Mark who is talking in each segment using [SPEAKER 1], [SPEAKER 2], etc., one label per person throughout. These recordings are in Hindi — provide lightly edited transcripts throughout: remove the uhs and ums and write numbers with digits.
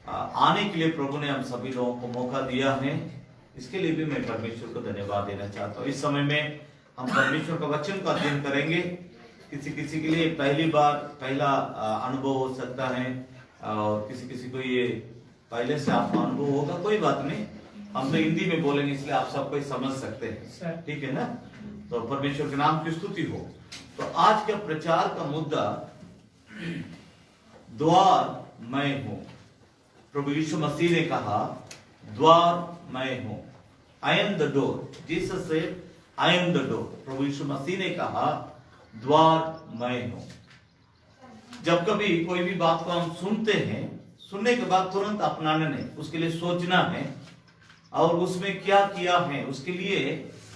[SPEAKER 1] आने के लिए प्रभु ने हम सभी लोगों को मौका दिया है। इसके लिए भी मैं परमेश्वर को धन्यवाद देना चाहता हूँ। इस समय में हम परमेश्वर का वचन का अध्ययन करेंगे। किसी किसी के लिए पहला अनुभव हो सकता है और किसी किसी को ये पहले से आपका अनुभव होगा, कोई बात नहीं, हम तो हिंदी में बोलेंगे इसलिए आप सबको समझ सकते हैं, ठीक है ना। तो परमेश्वर के नाम की स्तुति हो। तो आज का प्रचार का मुद्दा द्वार मैं हूं। प्रभु यीशु मसीह ने कहा द्वार मैं हूं, I am the door. Jesus said I am the door. प्रभु यीशु मसीह ने कहा द्वार मैं हूं। जब कभी कोई भी बात को हम सुनते हैं, सुनने के बाद तुरंत अपनाना नहीं, उसके लिए सोचना है और उसमें क्या किया है, उसके लिए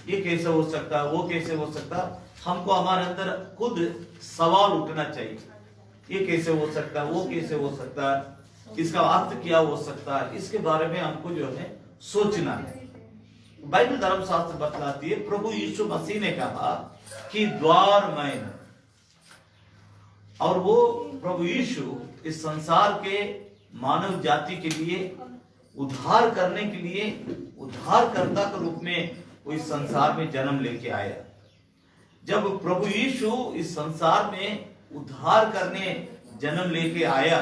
[SPEAKER 1] ये कैसे हो सकता है, वो कैसे हो सकता है, हमको हमारे अंदर खुद सवाल उठना चाहिए। ये कैसे हो सकता है, वो कैसे हो सकता है, इसका अर्थ क्या हो सकता है, इसके बारे में हमको जो है सोचना है। बाइबल धर्मशास्त्र बतलाती है प्रभु यीशु मसीह ने कहा कि द्वार मैं हूं। और वो प्रभु यीशु इस संसार के मानव जाति के लिए उद्धार करने के लिए उद्धारकर्ता के रूप में वो इस संसार में जन्म लेके आया। जब प्रभु यीशु इस संसार में उद्धार करने जन्म लेके आया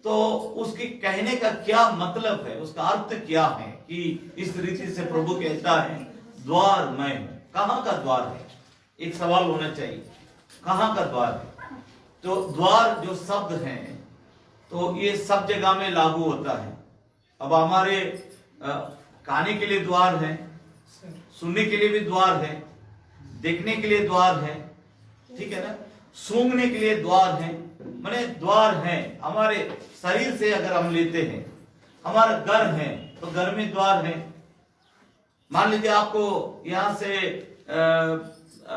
[SPEAKER 1] तो उसके कहने का क्या मतलब है, उसका अर्थ क्या है कि इस रीति से प्रभु कहता है द्वार मैं हूं। कहां का द्वार है, एक सवाल होना चाहिए, कहां का द्वार है। तो द्वार जो शब्द है तो ये सब जगह में लागू होता है। अब हमारे खाने के लिए द्वार है, सुनने के लिए भी द्वार है, देखने के लिए द्वार है, ठीक है ना, सूंघने के लिए द्वार है, माने द्वार है। हमारे शरीर से अगर हम लेते हैं, हमारा घर है तो घर में द्वार है। मान लीजिए आपको यहां से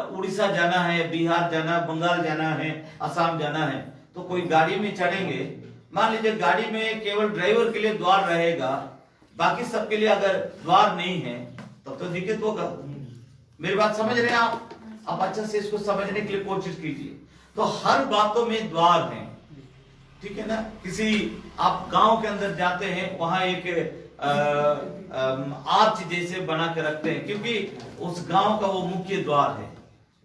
[SPEAKER 1] उड़ीसा जाना है, बिहार जाना, बंगाल जाना है, असम जाना है, तो कोई गाड़ी में चढ़ेंगे। मान लीजिए गाड़ी में केवल ड्राइवर के लिए द्वार रहेगा, बाकी सबके लिए अगर द्वार नहीं है तब तो दिक्कत होगा। मेरी बात समझ रहे हैं आप अच्छा से इसको समझने के लिए कोशिश कीजिए। तो हर बातों में द्वार है, ठीक है ना। किसी आप गांव के अंदर जाते हैं, वहां एक आर्च जैसे बना के रखते हैं क्योंकि उस गांव का वो मुख्य द्वार है।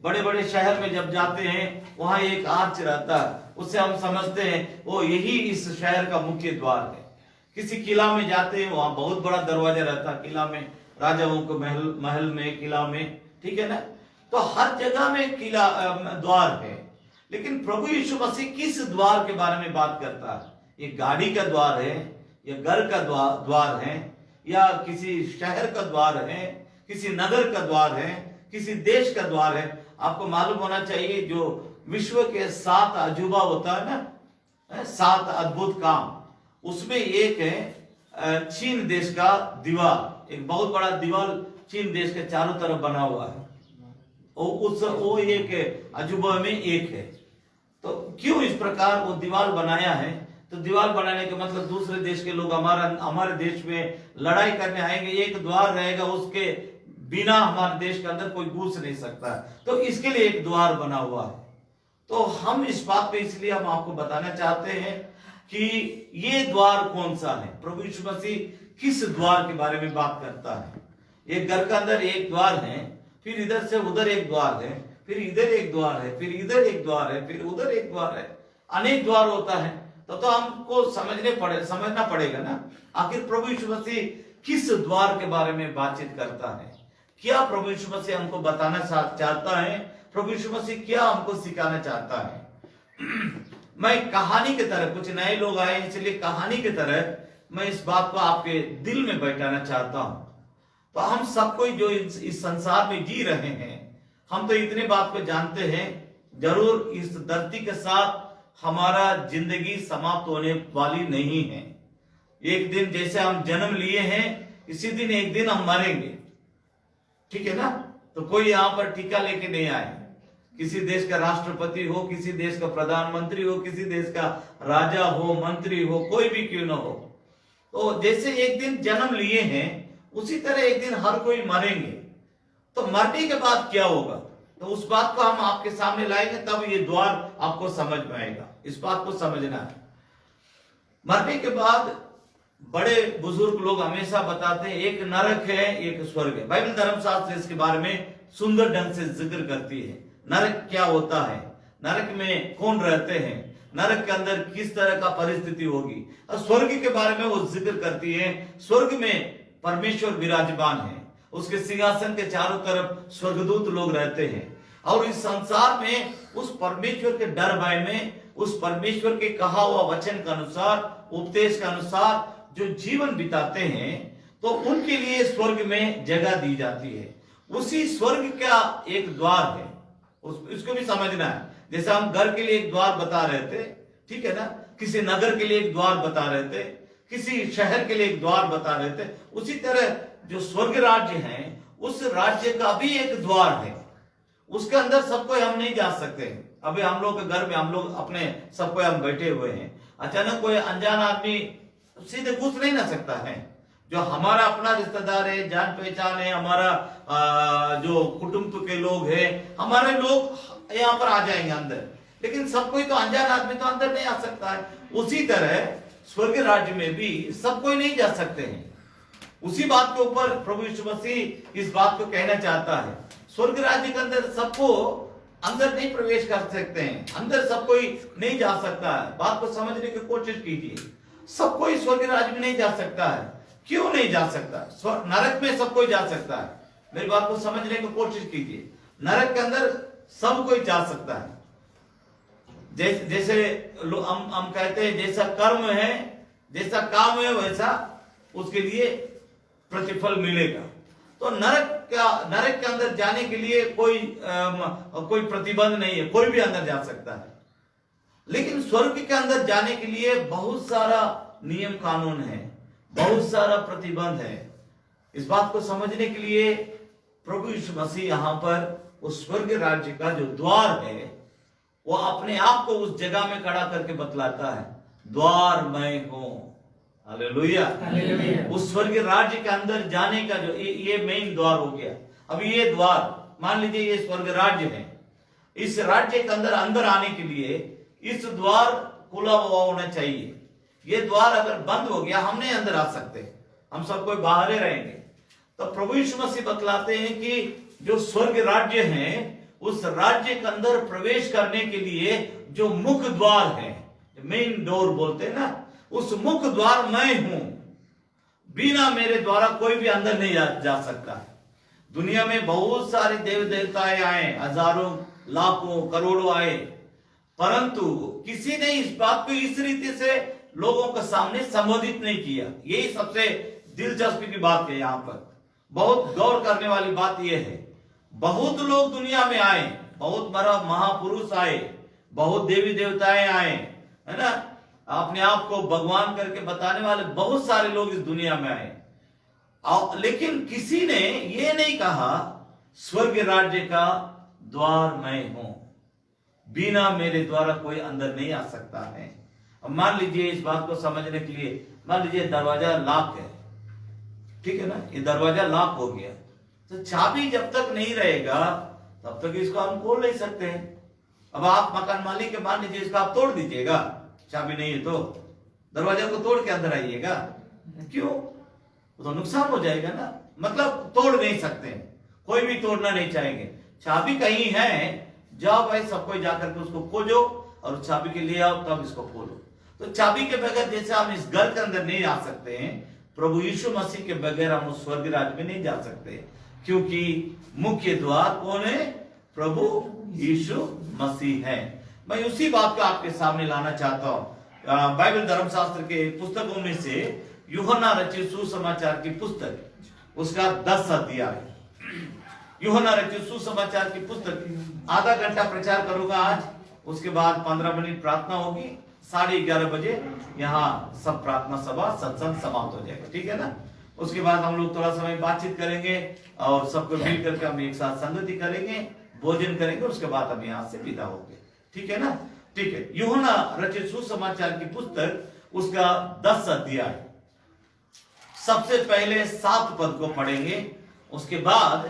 [SPEAKER 1] बड़े बड़े शहर में जब जाते हैं वहां एक आर्च रहता है, उससे हम समझते हैं वो यही इस शहर का मुख्य द्वार है। किसी किला में जाते हैं, वहां बहुत बड़ा दरवाजा रहता है किला में, राजाओं के महल में, किला में, ठीक है ना। तो हर जगह में किला द्वार है। लेकिन प्रभु यीशु मसीह किस द्वार के बारे में बात करता है? ये गाड़ी का द्वार है, या घर का द्वार है, या किसी शहर का द्वार है, किसी नगर का द्वार है, किसी देश का द्वार है। आपको मालूम होना चाहिए जो विश्व के 7 अजूबा होता है ना, 7 अद्भुत काम, उसमें एक है चीन देश का दीवार। एक बहुत बड़ा दीवार चीन देश के चारों तरफ बना हुआ है, वो एक अजूबा में एक है। तो क्यों इस प्रकार वो दीवार बनाया है? तो दीवार बनाने के मतलब दूसरे देश के लोग हमारे देश में लड़ाई करने आएंगे, एक द्वार रहेगा, उसके बिना हमारे देश के अंदर कोई घुस नहीं सकता। तो इसके लिए एक द्वार बना हुआ है। तो हम इस बात पे इसलिए हम आपको बताना चाहते हैं कि ये द्वार कौन सा है। प्रभु यीशु मसीह किस द्वार के बारे में बात करता है? एक घर के अंदर एक द्वार है, फिर इधर से उधर एक द्वार है, फिर इधर एक द्वार है, फिर इधर एक द्वार है, फिर उधर एक द्वार है, अनेक द्वार होता है। तो हमको समझना पड़ेगा ना, आखिर प्रभु यीशु मसीह किस द्वार के बारे में बातचीत करता है। क्या प्रभु यीशु मसीह हमको बताना चाहता है? प्रभु यीशु मसीह क्या हमको सिखाना चाहता है? मैं कहानी की तरह, कुछ नए लोग आए इसलिए कहानी की तरह मैं इस बात को आपके दिल में बैठाना चाहता हूं। तो हम सब कोई जो इस संसार में जी रहे हैं, हम तो इतने बात को जानते हैं, जरूर इस धरती के साथ हमारा जिंदगी समाप्त होने वाली नहीं है। एक दिन जैसे हम जन्म लिए हैं, इसी दिन एक दिन हम मरेंगे, ठीक है ना। तो कोई यहां पर टीका लेके नहीं आए। किसी देश का राष्ट्रपति हो, किसी देश का प्रधानमंत्री हो, किसी देश का राजा हो, मंत्री हो, कोई भी क्यों ना हो, तो जैसे एक दिन जन्म लिए हैं उसी तरह एक दिन हर कोई मरेंगे। तो मरने के बाद क्या होगा, तो उस बात को हम आपके सामने लाएंगे, तब ये द्वार आपको समझ में आएगा। इस बात को समझना है। मरने के बाद बड़े बुजुर्ग लोग हमेशा बताते हैं एक नरक है एक स्वर्ग है। बाइबल धर्मशास्त्र इसके बारे में सुंदर ढंग से जिक्र करती है। नरक क्या होता है, नरक में कौन रहते हैं, नरक के अंदर किस तरह का परिस्थिति होगी, और स्वर्ग के बारे में वो जिक्र करती है। स्वर्ग में परमेश्वर विराजमान है, उसके सिंहासन के चारों तरफ स्वर्गदूत लोग रहते हैं, और इस संसार में उस परमेश्वर के डर भय में, उस परमेश्वर के कहा हुआ वचन के अनुसार, उपदेश के अनुसार जो जीवन बिताते हैं, तो उनके लिए स्वर्ग में जगह दी जाती है। उसी स्वर्ग का एक द्वार है, उसको भी समझना है। जैसे हम घर के लिए एक द्वार बता रहे थे, ठीक है ना, किसी नगर के लिए एक द्वार बता रहे थे, किसी शहर के लिए एक द्वार बता रहे थे, उसी तरह जो स्वर्ग राज्य है उस राज्य का भी एक द्वार है। उसके अंदर सबको हम नहीं जा सकते। अभी हम लोग के घर में हम लोग अपने सबको हम बैठे हुए हैं, अचानक कोई अनजान आदमी सीधे घुस नहीं ना सकता है। जो हमारा अपना रिश्तेदार है, जान पहचान है, हमारा जो कुटुंब के लोग हैं, हमारे लोग यहाँ पर आ जाएंगे अंदर, लेकिन सब कोई तो अनजान आदमी तो अंदर नहीं आ सकता है। उसी तरह स्वर्ग राज्य में भी सब कोई नहीं जा सकते हैं। उसी बात के ऊपर प्रभु यीशु मसीह इस बात को कहना चाहता है, स्वर्ग राज्य के अंदर सबको अंदर नहीं प्रवेश कर सकते हैं, अंदर सब कोई नहीं जा सकता है। बात को समझने की कोशिश कीजिए, सब कोई स्वर्ग राज्य में नहीं जा सकता है। क्यों नहीं जा सकता? नरक में सब कोई जा सकता है। मेरी बात को समझने की कोशिश कीजिए, नरक के अंदर सब कोई जा सकता है। जैसे हम कहते हैं जैसा कर्म है, जैसा काम है, वैसा उसके लिए प्रतिफल मिलेगा। तो नरक के अंदर जाने के लिए कोई प्रतिबंध नहीं है, कोई भी अंदर जा सकता है। लेकिन स्वर्ग के अंदर जाने के लिए बहुत सारा नियम कानून है, बहुत सारा प्रतिबंध है। इस बात को समझने के लिए प्रभु यीशु मसीह यहाँ पर उस स्वर्ग राज्य का जो द्वार है वो अपने आप को उस जगह में खड़ा करके बतलाता है, द्वार मैं हूं। हालेलुया। उस स्वर्ग राज्य के अंदर जाने का जो ये मेन द्वार हो गया। अब ये द्वार, मान लीजिए ये स्वर्ग राज्य है, इस राज्य के अंदर आने के लिए इस द्वार खुला हुआ होना चाहिए। ये द्वार अगर बंद हो गया, हम नहीं अंदर आ सकते, हम सब कोई बाहर रहेंगे। तो प्रभु यीशु मसीह बतलाते हैं कि जो स्वर्ग राज्य है, उस राज्य के अंदर प्रवेश करने के लिए जो मुख्य द्वार है, मेन डोर बोलते हैं ना, उस मुख्य द्वार मैं हूं। बिना मेरे द्वारा कोई भी अंदर नहीं जा सकता है। दुनिया में बहुत सारे देव देवताएं आए, हजारों लाखों करोड़ों आए, परंतु किसी ने इस बात को इस रीति से लोगों के सामने संबोधित नहीं किया। यही सबसे दिलचस्पी की बात है। यहाँ पर बहुत गौर करने वाली बात यह है, बहुत लोग दुनिया में आए, बहुत बड़ा महापुरुष आए, बहुत देवी देवताएं आए, है ना, अपने आप को भगवान करके बताने वाले बहुत सारे लोग इस दुनिया में आए, लेकिन किसी ने ये नहीं कहा स्वर्ग राज्य का द्वार मैं हूं, बिना मेरे द्वारा कोई अंदर नहीं आ सकता है। अब मान लीजिए इस बात को समझने के लिए, मान लीजिए दरवाजा लॉक है, ठीक है ना, ये दरवाजा लॉक हो गया, तो चाबी जब तक नहीं रहेगा तब तक इसको हम खोल नहीं सकते हैं। अब आप मकान मालिक के, मान लीजिए इसको आप तोड़ दीजिएगा, चाबी नहीं है तो दरवाजा को तोड़ के अंदर आइएगा, क्यों? तो नुकसान हो जाएगा ना, मतलब तोड़ नहीं सकते, कोई भी तोड़ना नहीं चाहेंगे। चाबी कहीं है, जाओ भाई सब कोई जाकर के उसको खोजो और चाबी के लिए आओ, तब इसको खोलो। तो चाबी के बगैर जैसे हम इस घर के अंदर नहीं आ सकते हैं, प्रभु यीशु मसीह के बगैर हम उस स्वर्ग राज्य में नहीं जा सकते, क्योंकि मुख्य द्वार कौन है? प्रभु यीशु मसीह है। मैं उसी बात को आपके सामने लाना चाहता हूं। बाइबल धर्मशास्त्र के पुस्तकों में से यूहन्ना रचित सुसमाचार की पुस्तक, उसका 10 अध्याय, यूहन्ना रचित सुसमाचार की पुस्तक, आधा घंटा प्रचार करूंगा आज, उसके बाद 15 मिनट प्रार्थना होगी, 11:30 बजे यहाँ सब प्रार्थना सभा सत्संग समाप्त हो जाएगा, ठीक है ना। उसके बाद हम लोग थोड़ा समय बातचीत करेंगे और सबको मिल करके हम एक साथ संगति करेंगे, भोजन करेंगे, उसके बाद हम यहाँ से विदा होंगे, ठीक है ना। ठीक है, यूहन्ना रचित सुसमाचार की पुस्तक, उसका 10 अध्याय, सबसे पहले 7 पद को पढ़ेंगे, उसके बाद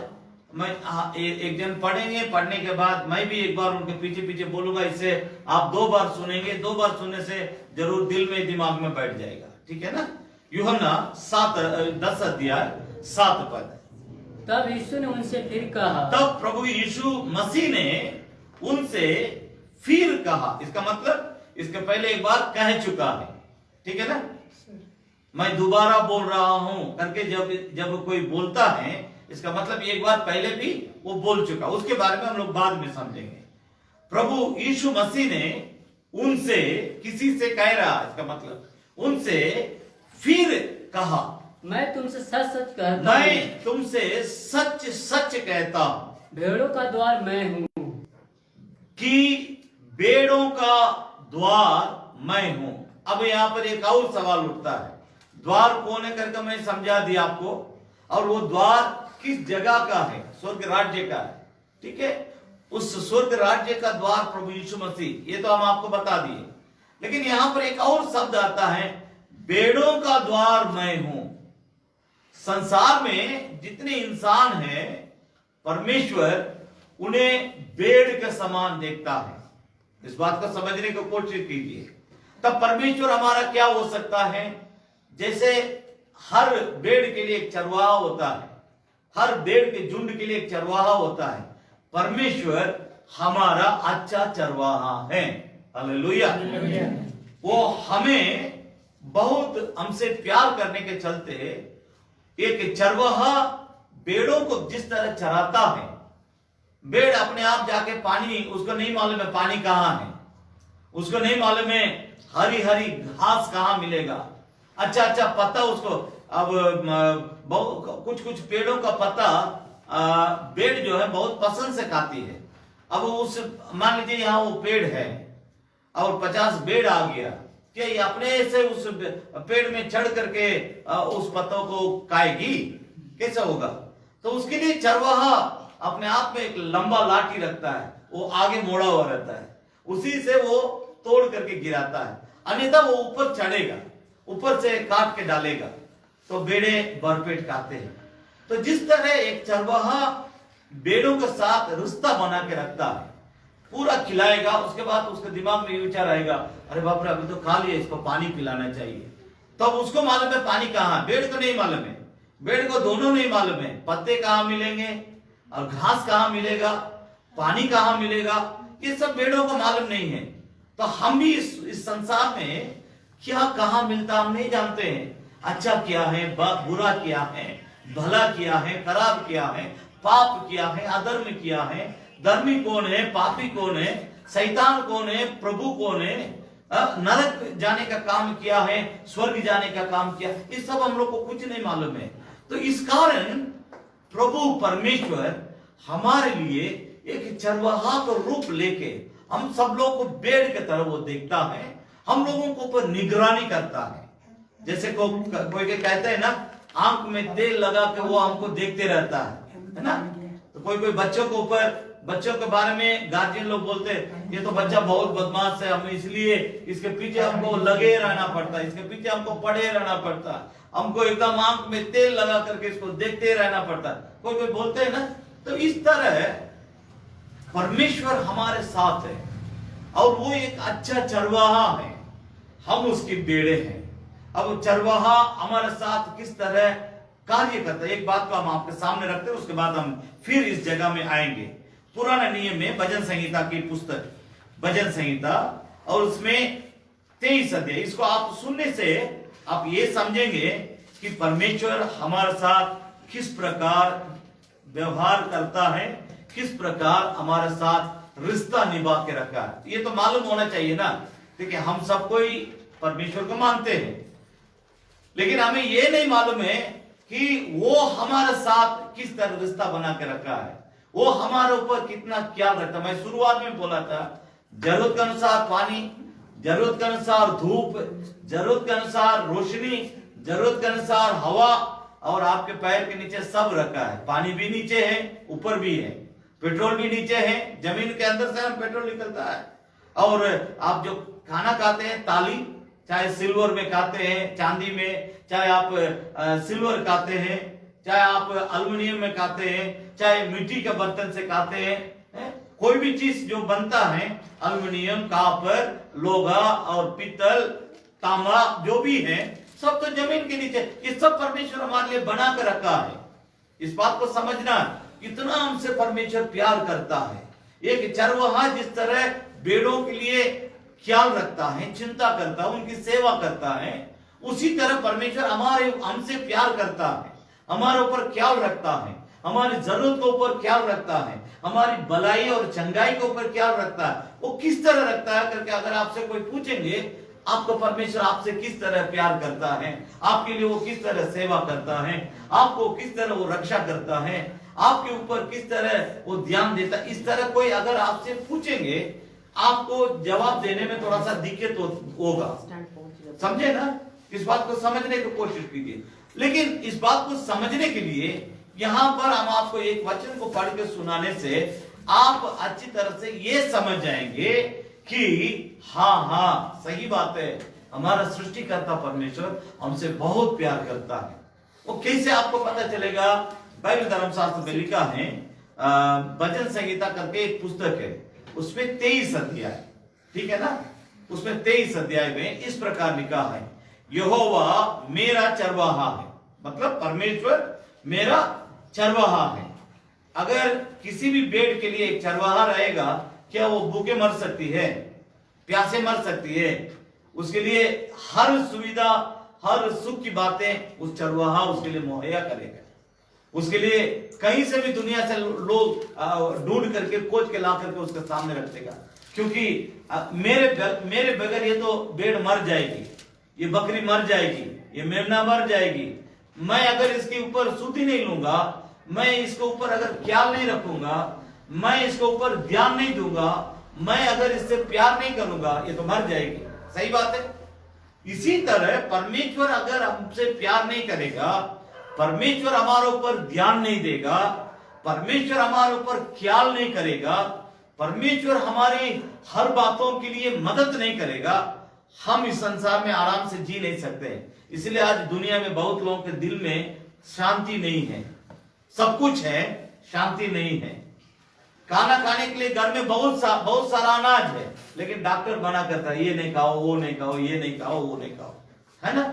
[SPEAKER 1] मैं एक जन पढ़ेंगे, पढ़ने के बाद मैं भी एक बार उनके पीछे पीछे बोलूंगा, इससे आप 2 बार सुनेंगे, 2 बार सुनने से जरूर दिल में दिमाग में बैठ जाएगा, ठीक है ना। यूहन्ना 10 अध्याय 7 पद।
[SPEAKER 2] तब यीशु ने उनसे फिर कहा,
[SPEAKER 1] तब प्रभु यीशु मसीह ने उनसे फिर कहा, इसका मतलब इसके पहले एक बार कह चुका है, ठीक है ना। मैं दोबारा बोल रहा हूं करके जब कोई बोलता है, इसका मतलब एक बार पहले भी वो बोल चुका, उसके बारे में हम लोग बाद में समझेंगे। प्रभु यीशु मसीह ने उनसे, किसी से कह रहा, इसका मतलब उनसे फिर कहा,
[SPEAKER 2] मैं तुमसे सच सच कहता हूं,
[SPEAKER 1] मैं तुमसे सच सच कहता हूं
[SPEAKER 2] भेड़ों का द्वार मैं हूं।
[SPEAKER 1] कि भेड़ों का द्वार मैं हूं। अब यहाँ पर एक और सवाल उठता है, द्वार कौन है करके मैं समझा दिया आपको, और वो द्वार किस जगह का है? स्वर्ग राज्य का है, ठीक है। उस स्वर्ग राज्य का द्वार प्रभु यीशु मसीह, ये तो हम आपको बता दिए। लेकिन यहां पर एक और शब्द आता है, भेड़ों का द्वार मैं हूं। संसार में जितने इंसान हैं, परमेश्वर उन्हें भेड़ के समान देखता है। इस बात को समझने की कोशिश कीजिए। तब परमेश्वर हमारा क्या हो सकता है? जैसे हर भेड़ के लिए एक चरवाहा होता है, हर भेड़ के झुंड के लिए एक चरवाहा होता है, परमेश्वर हमारा अच्छा चरवाहा है। हालेलुया। वो हमें बहुत हमसे प्यार करने के चलते, एक चरवाहा भेड़ों को जिस तरह चराता है, भेड़ अपने आप जाके पानी, उसको नहीं मालूम है पानी कहां है, उसको नहीं मालूम है हरी हरी घास कहां मिलेगा, अच्छा अच्छा पत्ता उसको, अब कुछ पेड़ों का पत्ता भेड़ जो है बहुत पसंद से खाती है। अब उस, मान लीजिए यहाँ वो पेड़ है और 50 भेड़ आ गया, क्या ये अपने से उस पेड़ में चढ़ करके उस पत्तों को खाएगी? कैसा होगा? तो उसके लिए चरवाहा अपने आप में एक लंबा लाठी रखता है, वो आगे मोड़ा हुआ रहता है, उसी से वो तोड़ करके गिराता है, अन्यथा वो ऊपर चढ़ेगा, ऊपर से काट के डालेगा, तो भेड़े भरपेट खाते हैं। तो जिस तरह एक चरवाहा भेड़ों के साथ रिश्ता बना के रखता है, पूरा खिलाएगा, उसके बाद उसके दिमाग में ये विचार आएगा, अरे बाप रे अभी तो खा लिया, इसको पानी पिलाना चाहिए। तो अब उसको मालूम है पानी कहाँ है, भेड़ को नहीं मालूम है, भेड़ को दोनों नहीं मालूम है, पत्ते कहाँ मिलेंगे और घास कहाँ मिलेगा, पानी कहाँ मिलेगा, ये सब भेड़ों को मालूम नहीं है। तो हम भी इस संसार में क्या कहाँ मिलता हम नहीं जानते हैं। अच्छा क्या है, बुरा क्या है, भला क्या है, खराब क्या है, पाप क्या है, अधर्म क्या है, धर्मी कौन है, पापी कौन है, शैतान कौन है, प्रभु कौन है, नरक जाने का काम किया है, स्वर्ग जाने का काम किया, ये सब हम लोग को कुछ नहीं मालूम है। तो इस कारण प्रभु परमेश्वर हमारे लिए एक चरवाहा का रूप लेके हम सब लोग को भेड़ की तरह वो देखता है, हम लोगों को ऊपर निगरानी करता है। जैसे कोई कहते हैं ना, आंख में तेल लगा के वो हमको देखते रहता है ना। तो कोई बच्चों के ऊपर, बच्चों के बारे में गार्जियन लोग बोलते हैं, ये तो बच्चा बहुत बदमाश है, हम इसलिए इसके पीछे हमको लगे रहना पड़ता है, इसके पीछे हमको पड़े रहना पड़ता है, हमको एकदम आंख में तेल लगा करके इसको देखते रहना पड़ता है, कोई बोलते हैं ना। तो इस तरह परमेश्वर हमारे साथ है और वो एक अच्छा चरवाहा है, हम उसकी भेड़े हैं। अब चरवाहा हमारे साथ किस तरह कार्य करता है, एक बात को हम आपके सामने रखते हैं, उसके बाद हम फिर इस जगह में आएंगे। पुराने नियम में भजन संहिता की पुस्तक, भजन संहिता, और उसमें 23 अध्याय, इसको आप सुनने से आप ये समझेंगे कि परमेश्वर हमारे साथ किस प्रकार व्यवहार करता है, किस प्रकार हमारे साथ रिश्ता निभा के रखा है। ये तो मालूम होना चाहिए ना, क्योंकि हम सब कोई परमेश्वर को मानते हैं, लेकिन हमें ये नहीं मालूम है कि वो हमारे साथ किस तरह रिश्ता बना के रखा है, वो हमारे ऊपर कितना क्या करता है। मैं शुरुआत में बोला था, जरूरत के अनुसार पानी, जरूरत के अनुसार धूप, जरूरत के अनुसार रोशनी, जरूरत के अनुसार हवा, और आपके पैर के नीचे सब रखा है। पानी भी नीचे है, ऊपर भी है, पेट्रोल भी नीचे है, जमीन के अंदर से पेट्रोल निकलता है, और आप जो खाना खाते हैं ताली, चाहे सिल्वर में खाते हैं, चांदी में, चाहे आप सिल्वर खाते हैं, चाहे आप एल्युमिनियम में खाते हैं, चाहे मिट्टी के बर्तन से खाते हैं, कोई भी चीज जो बनता है, एल्युमिनियम, कॉपर, लोहा और पीतल, तांबा, जो भी है सब तो जमीन के नीचे, ये सब परमेश्वर हमारे लिए बना कर रखा है। इस बात को समझना, इतना हमसे परमेश्वर प्यार करता है। एक चरवाहा जिस तरह भेड़ों के लिए ख्याल रखता है, चिंता करता है, उनकी सेवा करता है, उसी तरह परमेश्वर हमसे प्यार करता है, हमारे ऊपर ख्याल रखता है, हमारी जरूरत के ऊपर ख्याल रखता है, हमारी भलाई और चंगाई के ऊपर ख्याल रखता है। वो किस तरह रखता है करके अगर आपसे कोई पूछेंगे, आपको परमेश्वर आपसे किस तरह प्यार करता है, आपके लिए वो किस तरह सेवा करता है, आपको किस तरह वो रक्षा करता है, आपके ऊपर किस तरह वो ध्यान देता है, इस तरह कोई अगर आपसे पूछेंगे, आपको जवाब देने में थोड़ा सा दिक्कत होगा। समझे ना? इस बात को समझने की कोशिश कीजिए। लेकिन इस बात को समझने के लिए यहां पर हम आपको एक वचन को पढ़ के सुनाने से आप अच्छी तरह से ये समझ जाएंगे कि हाँ सही बात है, हमारा सृष्टिकर्ता परमेश्वर हमसे बहुत प्यार करता है। वो कैसे आपको पता चलेगा? बाइबल धर्मशास्त्र में लिखा है, भजन संहिता करके एक पुस्तक है, उसमें 23 अध्याय, ठीक है ना? उसमें 23 अध्याय में इस प्रकार लिखा है, यहोवा मेरा चरवाहा है, मतलब परमेश्वर मेरा चरवाहा है। अगर किसी भी भेड़ के लिए एक चरवाहा रहेगा, क्या वो भूखे मर सकती है? प्यासे मर सकती है? उसके लिए हर सुविधा, हर सुख की बातें उस चरवाहा उसके लिए मुहैया करेगा। उसके लिए कहीं से भी दुनिया से लोग ढूंढ करके खोज के ला करके उसके सामने रख देगा, क्योंकि मेरे बगैर ये तो भेड़ मर जाएगी, ये बकरी मर जाएगी, ये मेमना मर जाएगी। मैं अगर इसके ऊपर सुधि नहीं लूंगा, मैं इसके ऊपर अगर ख्याल नहीं रखूंगा, मैं इसके ऊपर ध्यान नहीं दूंगा, मैं अगर इससे प्यार नहीं करूंगा, ये तो मर जाएगी। सही बात है। इसी तरह परमेश्वर अगर हमसे प्यार नहीं करेगा, परमेश्वर हमारे ऊपर ध्यान नहीं देगा, परमेश्वर हमारे ऊपर ख्याल नहीं करेगा, परमेश्वर हमारी हर बातों के लिए मदद नहीं करेगा, हम इस संसार में आराम से जी नहीं सकते। इसलिए आज दुनिया में बहुत लोगों के दिल में शांति नहीं है। सब कुछ है, शांति नहीं है। खाना खाने के लिए घर में बहुत सारा अनाज है, लेकिन डॉक्टर मना करता है, ये नहीं खाओ, वो नहीं खाओ, ये नहीं खाओ, वो नहीं खाओ, है ना?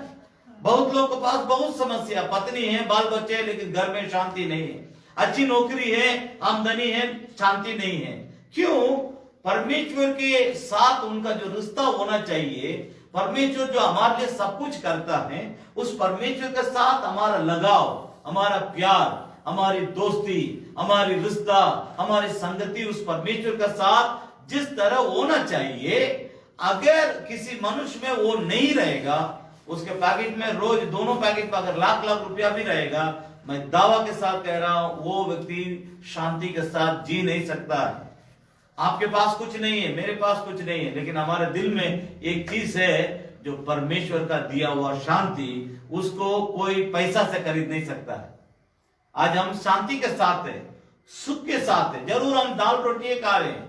[SPEAKER 1] बहुत लोगों के पास बहुत समस्या, पत्नी है, बाल बच्चे हैं, लेकिन घर में शांति नहीं है। अच्छी नौकरी है, आमदनी है, शांति नहीं है। क्यों? परमेश्वर के साथ उनका जो रिश्ता होना चाहिए, परमेश्वर जो हमारे लिए सब कुछ करता है, उस परमेश्वर के साथ हमारा लगाव, हमारा प्यार, हमारी दोस्ती, हमारी रिश्ता, हमारी संगति उस परमेश्वर के साथ जिस तरह होना चाहिए, अगर किसी मनुष्य में वो नहीं रहेगा, उसके पैकेट में रोज दोनों पैकेट पर अगर लाख लाख रुपया भी रहेगा, मैं दावा के साथ कह रहा हूं, वो व्यक्ति शांति के साथ जी नहीं सकता है। आपके पास कुछ नहीं है, मेरे पास कुछ नहीं है, लेकिन हमारे दिल में एक चीज है जो परमेश्वर का दिया हुआ शांति, उसको कोई पैसा से खरीद नहीं सकता है। आज हम शांति के साथ है, सुख के साथ है। जरूर हम दाल रोटी खा रहे हैं,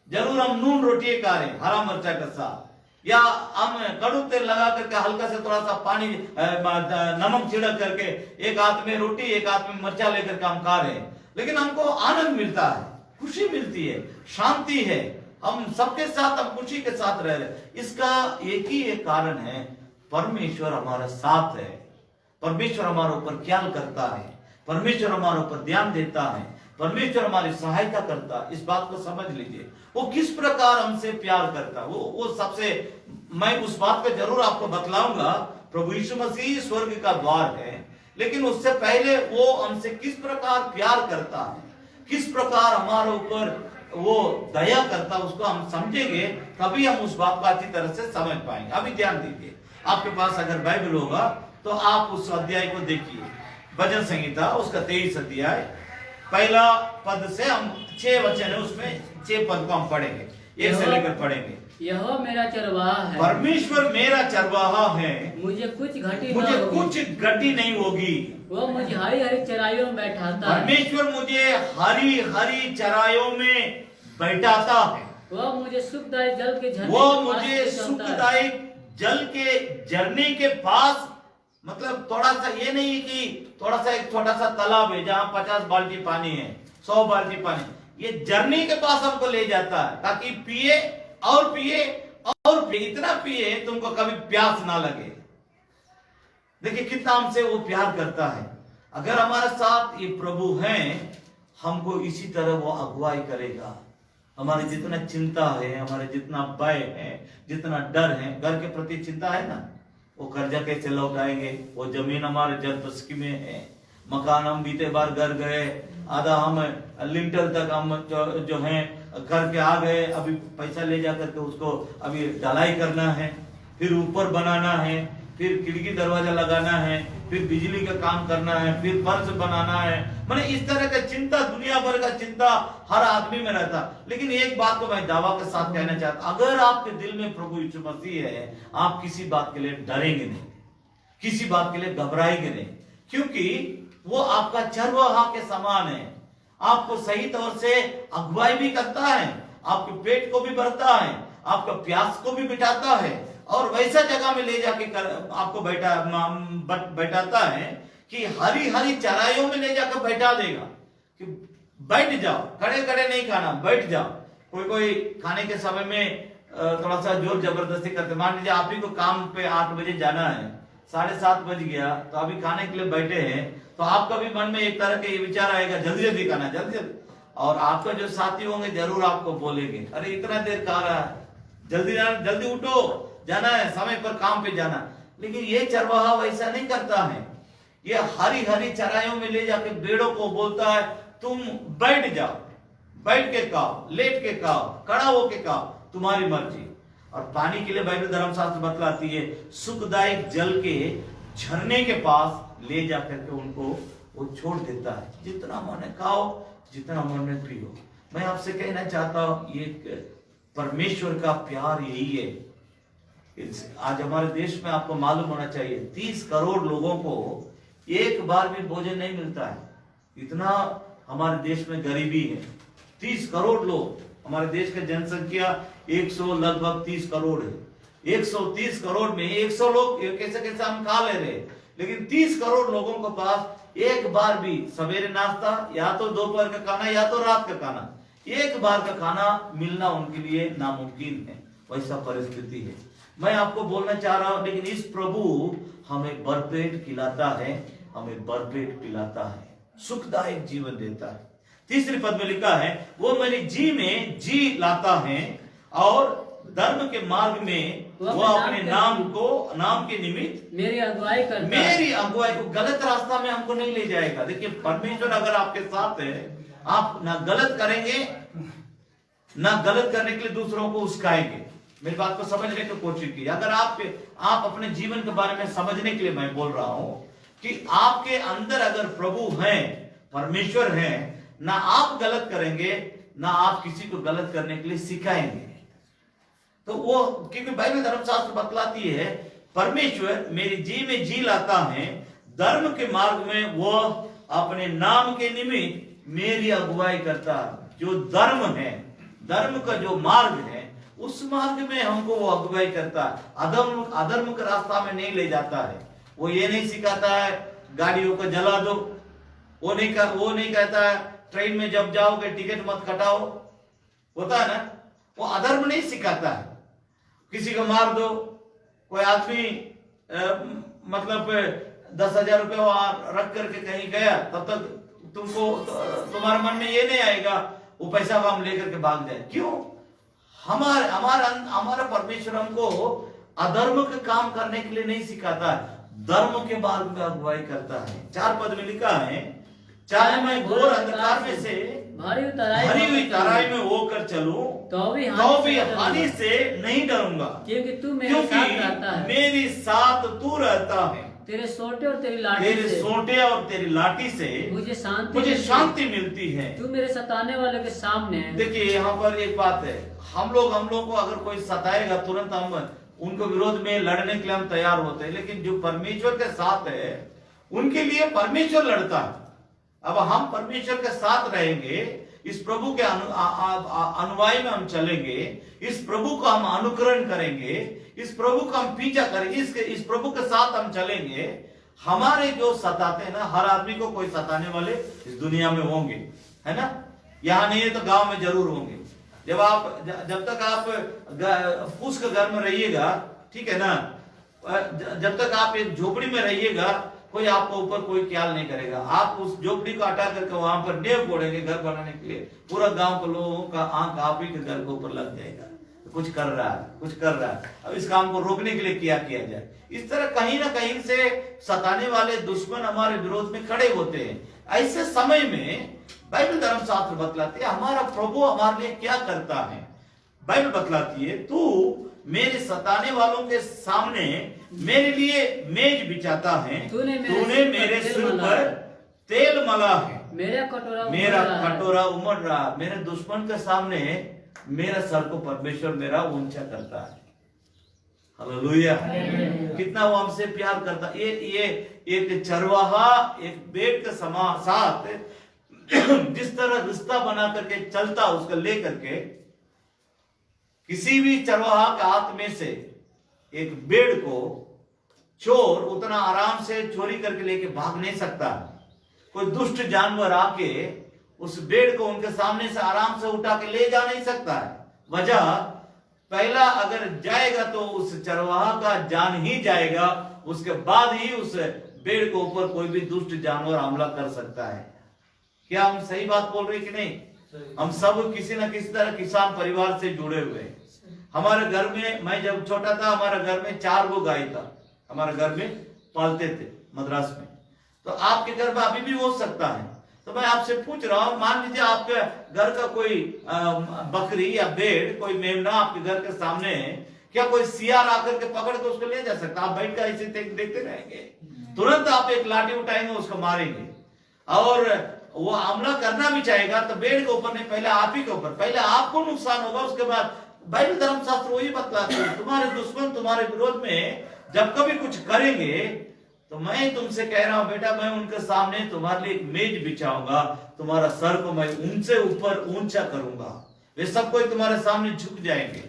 [SPEAKER 1] जरूर हम नून रोटी खा रहे हैं हरा मिर्चा के साथ, या हम कड़ू तेल लगा करके हल्का से थोड़ा सा पानी नमक छिड़क करके एक हाथ में रोटी एक हाथ में मिर्चा लेकर के हम खा रहे हैं, लेकिन हमको आनंद मिलता है, खुशी मिलती है, शांति है, हम सबके साथ हम खुशी के साथ रह रहे हैं। इसका एक ही एक कारण है, परमेश्वर हमारा साथ है, परमेश्वर हमारे ऊपर ख्याल करता है, परमेश्वर हमारे ऊपर ध्यान देता है, परमेश्वर हमारी सहायता करता है। इस बात को समझ लीजिए, वो किस प्रकार हमसे प्यार करता है। वो सबसे, मैं उस बात को जरूर आपको बतलाऊंगा। प्रभु यीशु मसीह स्वर्ग का द्वार है, लेकिन उससे पहले वो हमसे किस प्रकार प्यार करता है, किस प्रकार हमारे ऊपर वो दया करता है, उसको हम समझेंगे, तभी हम उस बात को अच्छी तरह से समझ पाएंगे। अभी ध्यान दीजिए, आपके पास अगर बाइबल होगा तो आप उस अध्याय को देखिए, भजन संहिता उसका 23 अध्याय, पहला पद से हम 6 वचन है, उसमें 6 पद को हम पढ़ेंगे, 1 से लेकर पढ़ेंगे।
[SPEAKER 2] यहोवा मेरा चरवाहा है,
[SPEAKER 1] परमेश्वर मेरा चरवाहा है,
[SPEAKER 2] मुझे कुछ
[SPEAKER 1] घटी नहीं होगी।
[SPEAKER 2] वो मुझे हरी हरी चराइयों में बैठाता है,
[SPEAKER 1] परमेश्वर मुझे हरी हरी चराइयों में बैठाता है।
[SPEAKER 2] वो मुझे सुखदायक जल के झरने
[SPEAKER 1] वो
[SPEAKER 2] के पास
[SPEAKER 1] मुझे
[SPEAKER 2] ले चलता है।
[SPEAKER 1] सुखदायक जल के झरने के पास, मतलब थोड़ा सा ये नहीं कि थोड़ा सा एक छोटा सा तालाब है जहां 50 बाल्टी पानी है, 100 बाल्टी पानी, ये झरने के पास हमको ले जाता है ताकि पिए और पिए और पिए, इतना पिए तुमको कभी प्यास ना लगे। देखिए कितना हमसे वो प्यार करता है। अगर हमारे साथ ये प्रभु हैं, हमको इसी तरह वो अगुवाई करेगा। हमारे जितना चिंता है, हमारे जितना भय है, जितना डर है, घर के प्रति चिंता है ना, वो कर्जा कैसे लौटाएंगे, वो जमीन हमारे जबरदस्ती में है, मकान हम बीते बार घर गए, आधा हम लिंटर तक हम जो है करके आ गए, अभी पैसा ले जा करके उसको अभी ढलाई करना है, फिर ऊपर बनाना है, फिर खिड़की दरवाजा लगाना है, फिर बिजली का काम करना है, फिर फर्श बनाना है। मैंने इस तरह का चिंता, दुनिया भर का चिंता हर आदमी में रहता। लेकिन एक बात को मैं दावा के साथ कहना चाहता, अगर आपके दिल में प्रभु यीशु मसीह है, आप किसी बात के लिए डरेंगे नहीं, किसी बात के लिए घबराएंगे नहीं, क्योंकि वो आपका चरवाहा के समान है। आपको सही तौर से अगुवाई भी करता है, आपके पेट को भी भरता है, आपका प्यास को भी मिटाता है, और वैसा जगह में ले जाके आपको बैठाता है कि हरी हरी चराइयों में ले जाकर बैठा देगा कि बैठ जाओ, खड़े खड़े नहीं खाना, बैठ जाओ। कोई खाने के समय में थोड़ा सा जोर जबरदस्ती करते। मान लीजिए आप ही को काम पे 8 बजे जाना है, 7:30 बज गया, तो अभी खाने के लिए बैठे हैं, तो आपका भी मन में एक तरह के विचार आएगा, जल्दी जल्दी खाना, जल्दी जल्दी। और आपका जो साथी होंगे जरूर आपको बोलेंगे, अरे इतना देर खा रहा है, जल्दी जल्दी उठो, जाना है, समय पर काम पे जाना। लेकिन ये चरवाहा वैसा नहीं करता है। ये हरी हरी चराइयों में ले जाके भेड़ों को बोलता है, तुम बैठ जाओ, बैठ के खाओ, लेट के खाओ, खड़ा होके खाओ, तुम्हारी मर्जी। और पानी के लिए बाइबल धर्मशास्त्र बतलाती है, सुखदायक जल के झरने के पास ले जाकर के उनको वो छोड़ देता है। जितना मन है खाओ, जितना मन में पियो। मैं आपसे कहना चाहता हूं, ये परमेश्वर का प्यार यही है। आज हमारे देश में आपको मालूम होना चाहिए, 30 करोड़ लोगों को एक बार भी भोजन नहीं मिलता है। इतना हमारे देश में गरीबी है। 30 करोड़ लोग, हमारे देश की जनसंख्या 100 लगभग 30 करोड़ है। 130 करोड़ में 100 लोग कैसे कैसे हम खा ले रहे, लेकिन 30 करोड़ लोगों के पास एक बार भी सवेरे नाश्ता, या तो दोपहर का खाना, या तो रात का खाना, एक बार का खाना मिलना उनके लिए नामुमकिन है। वैसा परिस्थिति है। मैं आपको बोलना चाह रहा हूं, लेकिन इस प्रभु हमें भरपेट खिलाता है, हमें भरपेट पिलाता है, सुखदायक जीवन देता है। तीसरे पद में लिखा है, वो मेरी जी में जी लाता है, और धर्म के मार्ग में वो अपने नाम के निमित्त
[SPEAKER 2] मेरी अगुवाई करता है।
[SPEAKER 1] मेरी अगुवाई को गलत रास्ता में हमको नहीं ले जाएगा। देखिए परमेश्वर अगर आपके साथ है, आप ना गलत करेंगे, ना गलत करने के लिए दूसरों को उस्काएंगे। मेरी बात को समझने की कोशिश की। अगर आप अपने जीवन के बारे में समझने के लिए मैं बोल रहा हूं कि आपके अंदर अगर प्रभु हैं, परमेश्वर हैं, ना आप गलत करेंगे, ना आप किसी को गलत करने के लिए सिखाएंगे। तो वो, क्योंकि बाइबल धर्मशास्त्र बतलाती है, परमेश्वर मेरी जी में जी लाता है, धर्म के मार्ग में वो अपने नाम के निमित्त मेरी अगुवाई करता है। जो धर्म है, धर्म का जो मार्ग है, उस मार्ग में हमको वो अगुवाई करता है। अधर्म के रास्ता में नहीं ले जाता है। वो ये नहीं सिखाता है गाड़ियों को जला दो, वो नहीं कहता है ट्रेन में जब जाओगे टिकट मत कटाओ, होता है ना, वो अधर्म नहीं सिखाता है। किसी को मार दो, कोई आदमी मतलब 10,000 रुपये रख करके कहीं गया, तब तक तुम्हारे मन में ये नहीं आएगा वो पैसा हम लेकर के भाग जाए। क्यों? हमारा परमेश्वर हमको अधर्म के काम करने के लिए नहीं सिखाता है, धर्म के मार्ग में अगुवाई करता है। 4 पद में लिखा है, चाहे मैं घोर अंधकार में से भरी हुई तराई में होकर चलूं, तो भी हानि से नहीं डरूंगा,
[SPEAKER 2] क्योंकि तू मेरे साथ रहता है।
[SPEAKER 1] मेरी साथ तू रहता है।
[SPEAKER 2] तेरे सोटे और तेरी लाठी से
[SPEAKER 1] मुझे शांति मिलती है।
[SPEAKER 2] तू मेरे सताने वाले के सामने है।
[SPEAKER 1] देखिए यहाँ पर एक बात है, हम लोग को अगर कोई सताएगा, तुरंत हम उनको विरोध में लड़ने के लिए हम तैयार होते हैं। लेकिन जो परमेश्वर के साथ है, उनके लिए परमेश्वर लड़ता है। अब हम परमेश्वर के साथ रहेंगे, इस प्रभु के अनुयायी में हम चलेंगे, इस प्रभु का हम अनुकरण करेंगे, इस प्रभु का हम पीछा करेंगे, इस प्रभु के साथ हम चलेंगे। हमारे जो सताते हैं ना, हर आदमी को कोई सताने वाले इस दुनिया में होंगे, है ना। यहाँ नहीं है तो गांव में जरूर होंगे। जब तक आप फूस के घर में रहिएगा, ठीक है ना, जब तक आप एक झोपड़ी में रहिएगा कोई आपको ऊपर कोई ख्याल नहीं करेगा। आप उस झोपड़ी को हटा करके वहां पर नेव बोड़ेंगे घर बनाने के लिए, पूरा गांव के लोगों का आंख आप ही के घर के ऊपर लग जाएगा, कुछ कर रहा है, कुछ कर रहा है। अब इस काम को रोकने के लिए क्या किया जाए। इस तरह कहीं ना कहीं से सताने वाले दुश्मन हमारे विरोध में खड़े होते हैं। ऐसे समय में बाइबल धर्मशास्त्र बतलाती है हमारा प्रभु हमारे लिए क्या करता है। बाइबल बतलाती है तू मेरे सताने वालों के सामने मेरे लिए मेज बिछाता है, तूने मेरे सिर पर तेल मला है, मेरा कटोरा उमड़ रहा। मेरे दुश्मन के सामने मेरा सर को परमेश्वर मेरा ऊंचा करता है। हालेलुया। कितना वो हमसे प्यार करता। ये एक चरवाहा एक भेड़ के साथ जिस तरह रिश्ता बना करके चलता उसको लेकर के, किसी भी चरवाहा के हाथ में से एक भेड़ को चोर उतना आराम से चोरी करके लेके भाग नहीं सकता। कोई दुष्ट जानवर आके उस भेड़ को उनके सामने से आराम से उठा के ले जा नहीं सकता है। वजह पहला अगर जाएगा तो उस चरवाहा का जान ही जाएगा, उसके बाद ही उस भेड़ के ऊपर कोई भी दुष्ट जानवर हमला कर सकता है। क्या हम सही बात बोल रहे कि नहीं? हम सब किसी न किसी तरह किसान परिवार से जुड़े हुए हैं। हमारे घर में, मैं जब छोटा था हमारे घर में 4 गो गाय था, हमारे घर में पालते थे मद्रास में। तो आपके घर में अभी भी हो सकता है। तो मैं आपसे पूछ रहा हूं, मान लीजिए आपके घर का कोई बकरी या भेड़, कोई मेमना आपके घर के सामने है, क्या कोई सियार आकर के पकड़ के उसको ले जा सकता? आप बैठ कर ऐसे देखते रहेंगे? तुरंत आप एक लाठी उठाएंगे, उसको मारेंगे। और वो हमला करना भी चाहेगा तो भेड़ के ऊपर नहीं, पहले आप ही के ऊपर, पहले आपको नुकसान होगा, उसके बाद। बाइबल धर्मशास्त्र वही बतलाते हैं तुम्हारे दुश्मन तुम्हारे विरोध में जब कभी कुछ करेंगे तो मैं तुमसे कह रहा हूं बेटा, मैं उनके सामने तुम्हारे लिए एक मेज बिछाऊंगा, तुम्हारा सर को मैं उनसे ऊपर ऊंचा करूंगा, वे सब कोई तुम्हारे सामने झुक जाएंगे।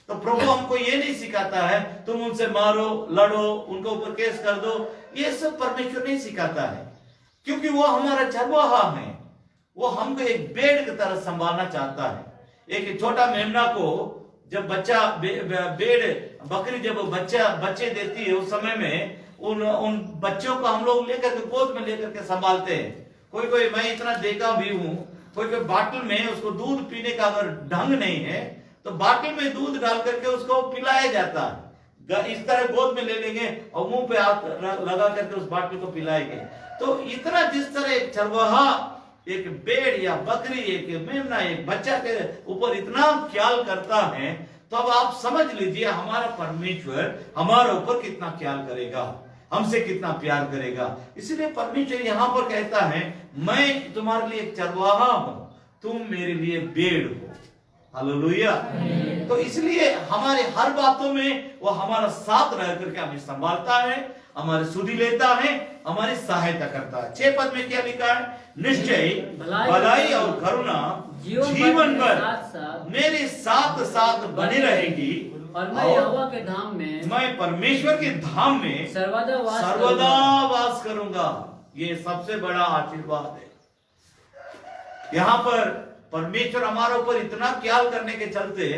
[SPEAKER 1] तो प्रभु हमको ये नहीं सिखाता है तुम उनसे मारो, लड़ो, उनके ऊपर केस कर दो, ये सब परमेश्वर नहीं सिखाता है। क्योंकि वो हमारा चरवाहा है, वो हमको एक भेड़ की तरह संभालना चाहता है। एक छोटा मेमना को जब बच्चा भेड़ बकरी जब बच्चे देती है, उस समय में उन बच्चों को हम लोग लेकर के गोद में लेकर के संभालते हैं। कोई मैं इतना देखा भी हूं, कोई बाटल में उसको दूध पीने का अगर ढंग नहीं है तो बाटल में दूध डाल करके उसको पिलाया जाता है। इस तरह गोद में ले लेंगे और मुंह पे हाथ लगा करके उस बाटल को पिलाएंगे। तो इतना जिस तरह एक चरवाहा एक भेड़ या बकरी एक मेमना एक बच्चा के ऊपर इतना ख्याल करता है, तो अब आप समझ लीजिए हमारा परमेश्वर हमारे ऊपर कितना ख्याल करेगा, हमसे कितना प्यार करेगा। इसलिए परमेश्वर यहां पर कहता है मैं तुम्हारे लिए एक चरवाहा हूं, तुम मेरे लिए भेड़ हो। हालेलुया। तो इसलिए हमारे हर बातों में वो हमारा साथ रह करके हमें संभालता है, हमारी सुधि लेता है, हमारी सहायता करता है। 6 पद में क्या लिखा है? निश्चय भलाई और करुणा जीवन भर मेरे साथ साथ बनी रहेगी
[SPEAKER 2] और मैं यहोवा के धाम में,
[SPEAKER 1] मैं परमेश्वर के धाम में सर्वदा वास करूंगा। ये सबसे बड़ा आशीर्वाद है। यहाँ पर परमेश्वर हमारे ऊपर इतना ख्याल करने के चलते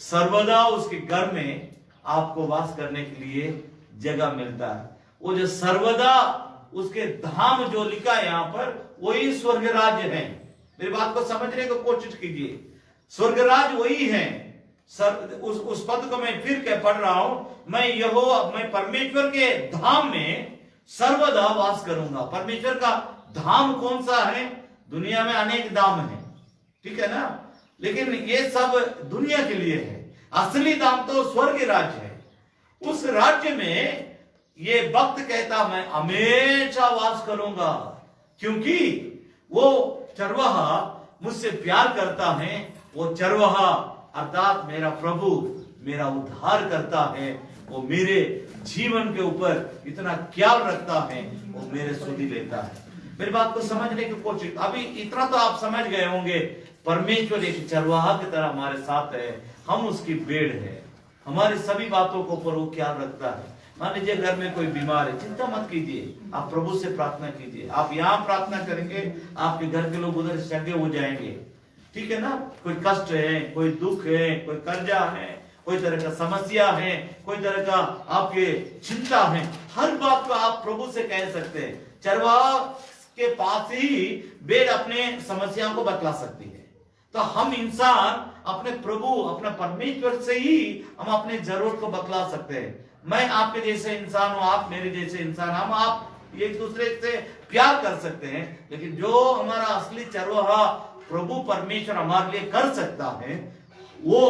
[SPEAKER 1] सर्वदा उसके घर में आपको वास करने के लिए जगह मिलता है। वो जो सर्वदा उसके धाम जो लिखा है यहाँ पर वही स्वर्ग राज्य है। मेरी बात को समझने की कोशिश कीजिए। स्वर्ग राज्य वही है। उस पद को मैं फिर कह पढ़ रहा हूं, मैं परमेश्वर के धाम में सर्वदा वास करूंगा। परमेश्वर का धाम कौन सा है? दुनिया में अनेक धाम है, ठीक है ना, लेकिन ये सब दुनिया के लिए है। असली धाम तो स्वर्ग राज्य है। उस राज्य में ये भक्त कहता मैं हमेशा वास करूंगा, क्योंकि वो चरवाहा मुझसे प्यार करता है। वो चरवाहा अर्थात मेरा प्रभु मेरा उद्धार करता है। वो मेरे जीवन के ऊपर इतना ख्याल रखता है, वो मेरे सुधि लेता है। मेरी बात को समझने की कोशिश, अभी इतना तो आप समझ गए होंगे। परमेश्वर एक चरवाहा की तरह हमारे साथ है, हम उसकी भेड़ है। हमारी सभी बातों को ऊपर वो ख्याल रखता है। मान लीजिए घर में कोई बीमार है, चिंता मत कीजिए, आप प्रभु से प्रार्थना कीजिए। आप यहाँ प्रार्थना करेंगे, आपके घर के लोग उधर सगे हो जाएंगे, ठीक है ना। कोई कष्ट है, कोई दुख है, कोई कर्जा है, कोई तरह का समस्या है, कोई तरह का आपके चिंता है, हर बात को आप प्रभु से कह सकते हैं। चरवाहा के पास ही भेड़ अपने समस्याओं को बतला सकती है। तो हम इंसान अपने प्रभु, अपने परमेश्वर से ही हम अपने जरूरत को बतला सकते हैं। मैं आपके जैसे इंसान हूं, आप मेरे जैसे इंसान, हम आप एक दूसरे से प्यार कर सकते हैं, लेकिन जो हमारा असली चरवाहा प्रभु परमेश्वर हमारे लिए कर सकता है, वो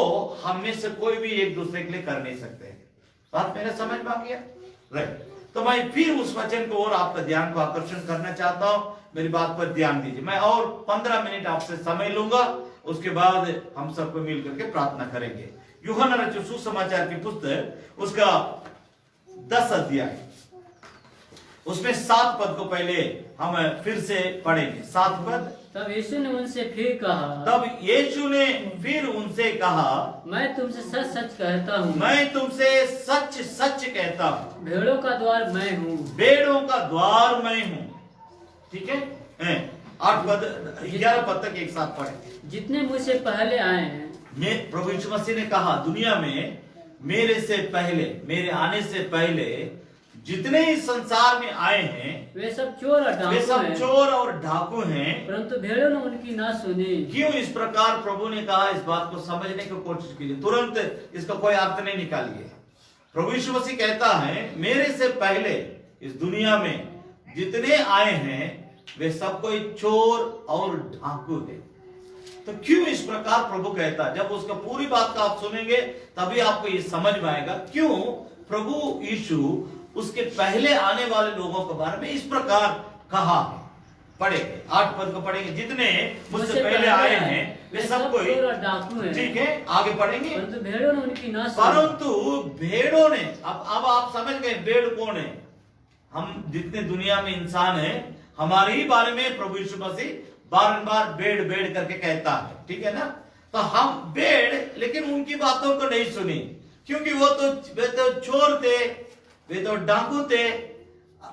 [SPEAKER 1] हम में से कोई भी एक दूसरे के लिए कर नहीं सकते। बात मेरे समझ में आ गया? राइट। तो मैं फिर उस वचन को और आपका ध्यान को आकर्षण करना चाहता हूं। मेरी बात पर ध्यान दीजिए। मैं और 15 मिनट आपसे समय लूंगा, उसके बाद हम सबको मिलकर के प्रार्थना करेंगे। यूहन्ना रचित सुसमाचार की पुस्तक उसका 10 अध्याय, उसमें 7 पद को पहले हम फिर से पढ़ेंगे। 7 पद।
[SPEAKER 2] तब यीशु ने उनसे फिर कहा,
[SPEAKER 1] तब यीशु ने फिर उनसे कहा,
[SPEAKER 2] मैं तुमसे सच सच कहता हूँ,
[SPEAKER 1] मैं तुमसे सच सच कहता हूँ,
[SPEAKER 2] भेड़ों का द्वार मैं हूँ।
[SPEAKER 1] भेड़ों का द्वार मैं हूँ। ठीक है? 8 पद 11 पद तक एक साथ पढ़े।
[SPEAKER 2] जितने मुझसे पहले आए हैं,
[SPEAKER 1] मैं प्रभु यीशु मसीह ने कहा, दुनिया में मेरे से पहले, मेरे आने से पहले जितने इस संसार में आए हैं,
[SPEAKER 2] वे सब चोर और डाकू
[SPEAKER 1] वे सब
[SPEAKER 2] हैं,
[SPEAKER 1] चोर और डाकू हैं,
[SPEAKER 2] परंतु भेड़ों ने उनकी ना सुनी।
[SPEAKER 1] क्यों इस प्रकार प्रभु ने कहा? इस बात को समझने की कोशिश कीजिए, तुरंत इसका कोई अर्थ नहीं निकालिए। प्रभु यीशु मसीह कहता है, मेरे से पहले इस दुनिया में जितने आए हैं वे सब कोई चोर और डाकू है। तो क्यों इस प्रकार प्रभु कहता है? जब उसका पूरी बात का आप सुनेंगे तभी आपको ये समझ में आएगा क्यों प्रभु यीशु उसके पहले आने वाले लोगों के बारे में इस प्रकार कहा है। पढ़ेंगे 8 पद को पढ़ेंगे। जितने मुझसे पहले आए हैं वे सब कोई
[SPEAKER 2] चोर और डाकू हैं।
[SPEAKER 1] ठीक है, आगे पढ़ेंगे।
[SPEAKER 2] परंतु भेड़ों ने उनकी ना सुनी।
[SPEAKER 1] परंतु भेड़ों ने, अब आप समझ गए भेड़ कौन है? हम जितने दुनिया में इंसान हैं, हमारे ही बारे में प्रभु यीशु मसीह बारंबार भेड़ भेड़ करके कहता है। ठीक है ना? तो हम भेड़, लेकिन उनकी बातों को नहीं सुनी, क्योंकि वे तो चोर थे, वे तो डाकू थे।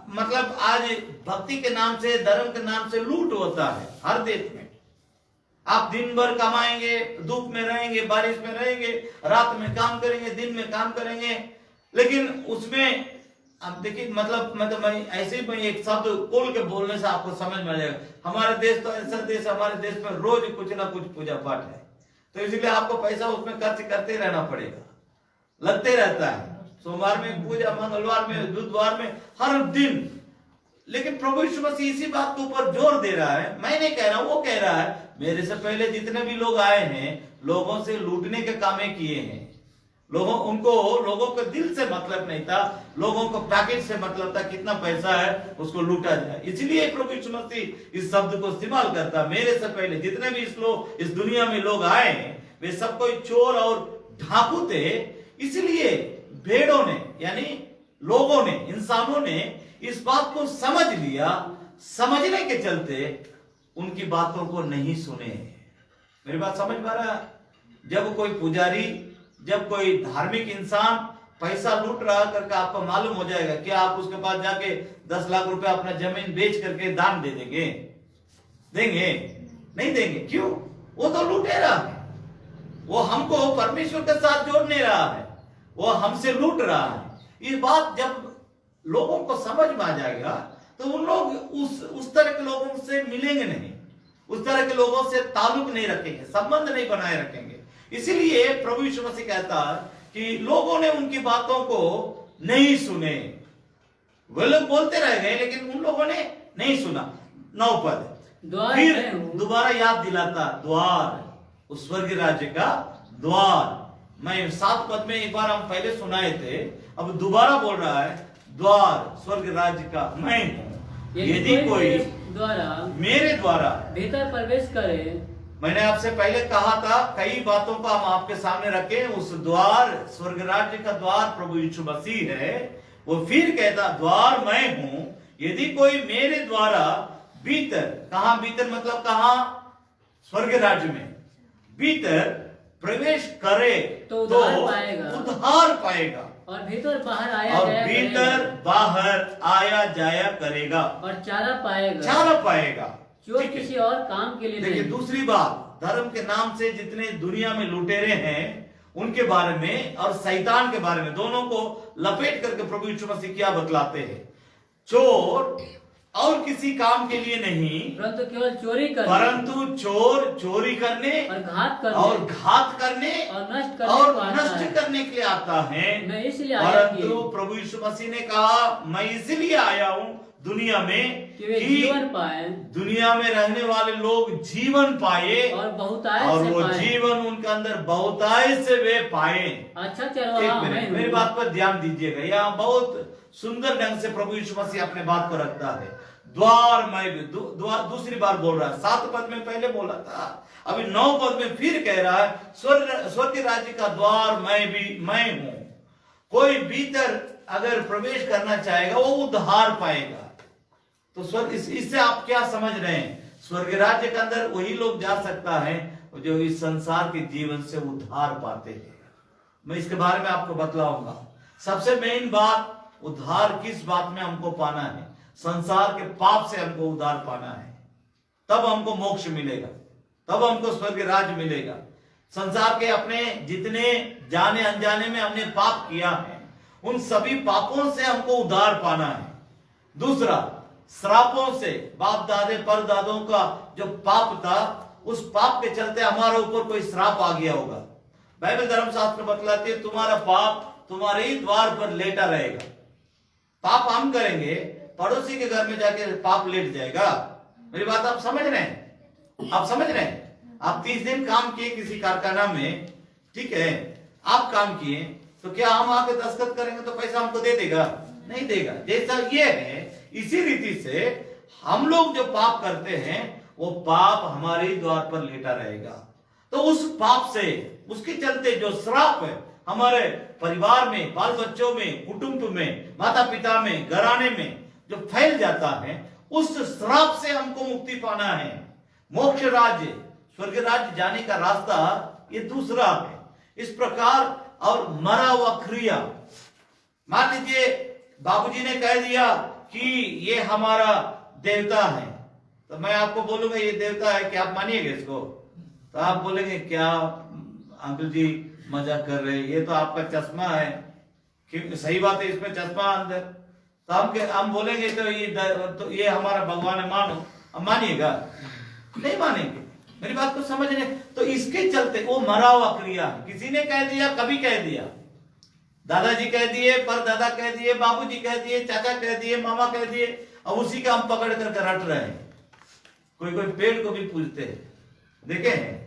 [SPEAKER 1] मतलब आज भक्ति के नाम से, धर्म के नाम से लूट होता है हर देश में। आप दिन भर कमाएंगे, धूप में रहेंगे, बारिश में रहेंगे, रात में काम करेंगे, दिन में काम करेंगे, लेकिन उसमें आप देखिए, मतलब मैं ऐसे ही मैं एक शब्द खोल के बोलने से आपको समझ में आ जाएगा। हमारा देश तो ऐसा देश, हमारे देश में रोज कुछ ना कुछ पूजा पाठ है, तो इसलिए आपको पैसा उसमें खर्च करते रहना पड़ेगा, लगते रहता है। सोमवार में पूजा, मंगलवार में, बुधवार में, हर दिन। लेकिन प्रभु यीशु मसीह इसी बात के ऊपर जोर दे रहा है। मैं नहीं कह रहा, वो कह रहा है, मेरे से पहले जितने भी लोग आए हैं लोगों से लूटने के कामें किए हैं। लोगों को दिल से मतलब नहीं था, लोगों को पैकेट से मतलब था, कितना पैसा है उसको लूटा जाए। इसलिए प्रभु यीशु मसीह इस शब्द को इस्तेमाल करता, मेरे से पहले जितने भी इस दुनिया में लोग आए हैं वे सब कोई चोर और डाकू थे। इसलिए भेड़ों ने, यानी लोगों ने, इंसानों ने इस बात को समझ लिया, समझने के चलते उनकी बातों को नहीं सुने। मेरी बात समझ में आ रहा है? जब कोई पुजारी, जब कोई धार्मिक इंसान पैसा लूट रहा करके आपको मालूम हो जाएगा, क्या आप उसके पास जाके 10 लाख रुपए अपना जमीन बेच करके दान दे देंगे? देंगे? नहीं देंगे। क्यों? वो तो लूटे रहा है, वो हमको परमेश्वर के साथ जोड़ नहीं रहा है, वो हमसे लूट रहा है। ये बात जब लोगों को समझ में आ जाएगा तो उन लोग उस तरह के लोगों से मिलेंगे नहीं, उस तरह के लोगों से ताल्लुक नहीं रखेंगे, संबंध नहीं बनाए रखेंगे। इसीलिए प्रभु यीशु मसीह कहता है कि लोगों ने उनकी बातों को नहीं सुने। वे लोग बोलते रह गए, लेकिन उन लोगों ने नहीं सुना। 9 पद फिर दोबारा याद दिलाता, द्वार, उस स्वर्ग राज्य का द्वार। मैं 7 पद में एक बार हम पहले सुनाए थे, अब दोबारा बोल रहा है, द्वार स्वर्ग राज्य का मैं हूं। यदि कोई मेरे द्वारा
[SPEAKER 2] भीतर प्रवेश करे।
[SPEAKER 1] मैंने आपसे पहले कहा था, कई बातों को हम आपके सामने रखे। उस द्वार, स्वर्ग राज्य का द्वार प्रभु यीशु मसीह है। वो फिर कहता, द्वार मैं हूं, यदि कोई मेरे द्वारा भीतर, कहां भीतर मतलब कहां? स्वर्ग राज्य में भीतर प्रवेश करे तो उद्धार पाएगा,
[SPEAKER 2] और भीतर बाहर आया जाया
[SPEAKER 1] करेगा,
[SPEAKER 2] और चारा पाएगा जो किसी और काम के लिए
[SPEAKER 1] देखिए, दूसरी बात, धर्म के नाम से जितने दुनिया में लुटेरे हैं उनके बारे में और शैतान के बारे में, दोनों को लपेट करके प्रभु यीशु मसीह क्या बतलाते हैं। चोर और किसी काम के लिए नहीं,
[SPEAKER 2] परंतु केवल चोरी करने,
[SPEAKER 1] परंतु चोर चोरी करने
[SPEAKER 2] और घात करने
[SPEAKER 1] और
[SPEAKER 2] और
[SPEAKER 1] नष्ट करने के लिए आता है।
[SPEAKER 2] मैं इसलिए आया
[SPEAKER 1] परंतु प्रभु यीशु मसीह ने कहा, मैं इसलिए आया हूं दुनिया में
[SPEAKER 2] कि वे जीवन पाए,
[SPEAKER 1] दुनिया में रहने वाले लोग जीवन पाए
[SPEAKER 2] और बहुतायत
[SPEAKER 1] और
[SPEAKER 2] से
[SPEAKER 1] वो
[SPEAKER 2] पाए।
[SPEAKER 1] जीवन उनके अंदर बहुतायत से वे पाए।
[SPEAKER 2] अच्छा
[SPEAKER 1] एक
[SPEAKER 2] चरवाहा
[SPEAKER 1] मिनट,
[SPEAKER 2] मैं
[SPEAKER 1] मेरी
[SPEAKER 2] हूँ।
[SPEAKER 1] बात पर ध्यान दीजिएगा। यहाँ बहुत सुंदर ढंग से प्रभु यीशु मसीह अपने बात को रखता है। द्वार मैं भी दूसरी बार बोल रहा है। 7 पद में पहले बोला था, अभी 9 पद में फिर कह रहा है, स्वर्ग राज्य का द्वार मैं हूं। कोई भीतर अगर प्रवेश करना चाहेगा वो उद्धार पाएगा। तो स्वर्ग, इससे आप क्या समझ रहे हैं? स्वर्ग राज्य के अंदर वही लोग जा सकता है जो इस संसार के जीवन से उद्धार पाते हैं। मैं इसके बारे में आपको बतलाऊंगा। सबसे मेन बात, उद्धार किस बात में हमको पाना है? संसार के पाप से हमको उद्धार पाना है, तब हमको मोक्ष मिलेगा, तब हमको स्वर्ग राज्य मिलेगा। संसार के अपने जितने जाने अनजाने में हमने पाप किया है, उन सभी पापों से हमको उद्धार पाना है। दूसरा, श्रापों से, बाप दादे पर दादों का जो पाप था, उस पाप के चलते हमारे ऊपर कोई श्राप आ गया होगा। बाइबल धर्मशास्त्र बतलाती है, तुम्हारा पाप तुम्हारे ही द्वार पर लेटा रहेगा। पाप हम करेंगे, पड़ोसी के घर में जाके पाप लेट जाएगा। मेरी बात आप समझ रहे हैं? आप समझ रहे हैं? आप 30 दिन काम किए किसी कारखाना में, ठीक है, आप काम किए, तो क्या हम आके दस्तखत करेंगे तो पैसा हमको दे देगा? नहीं देगा। जैसा ये है, इसी रीति से हम लोग जो पाप करते हैं, वो पाप हमारे द्वार पर लेटा रहेगा। तो उस पाप से, उसके चलते जो श्राप है हमारे परिवार में, बाल बच्चों में, कुटुंब में, माता पिता में, घराने में जो फैल जाता है, उस श्राप से हमको मुक्ति पाना है। मोक्ष राज्य, स्वर्ग राज्य जाने का रास्ता ये दूसरा है। इस प्रकार, और मरा हुआ क्रिया, मान लीजिए बाबूजी ने कह दिया कि ये हमारा देवता है, तो मैं आपको बोलूंगा ये देवता है, क्या आप मानिएगा इसको? तो आप बोलेंगे क्या अंकल जी मजाक कर रहे हैं, ये तो आपका चश्मा है। क्योंकि सही बात है, इसमें चश्मा अंदर, तो हम बोलेंगे तो ये हमारा भगवान है, मानो। अब मानिएगा? नहीं मानेंगे। मेरी बात को समझ रहे? तो इसके चलते वो मरा हुआ क्रिया, किसी ने कह दिया, कभी कह दिया, दादाजी कह दिए, परदादा कह दिए, बाबूजी कह दिए, चाचा कह दिए, मामा कह दिए, अब उसी का हम पकड़ कर रट रहे हैं। कोई कोई पेड़ को भी पूजते हैं। देखे हैं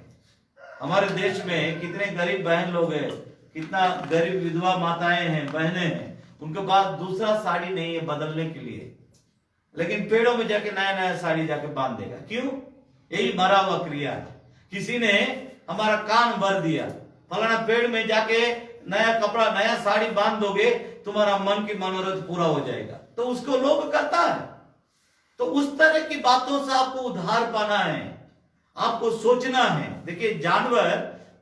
[SPEAKER 1] हमारे देश में कितने गरीब बहन लोग हैं, कितना गरीब विधवा माताएं हैं, बहनें हैं, उनके पास दूसरा साड़ी नहीं है बदलने के लिए, लेकिन पेड़ों में जाके नया नया साड़ी जाके बांध देगा। क्यों? यही मरा हुआ क्रिया है। किसी ने हमारा कान भर दिया, फलाना पेड़ में जाके नया कपड़ा, नया साड़ी बांध दोगे, तुम्हारा मन की मनोरथ पूरा हो जाएगा, तो उसको लोग करता है। तो उस तरह की बातों से आपको उद्धार पाना है, आपको सोचना है। देखिए, जानवर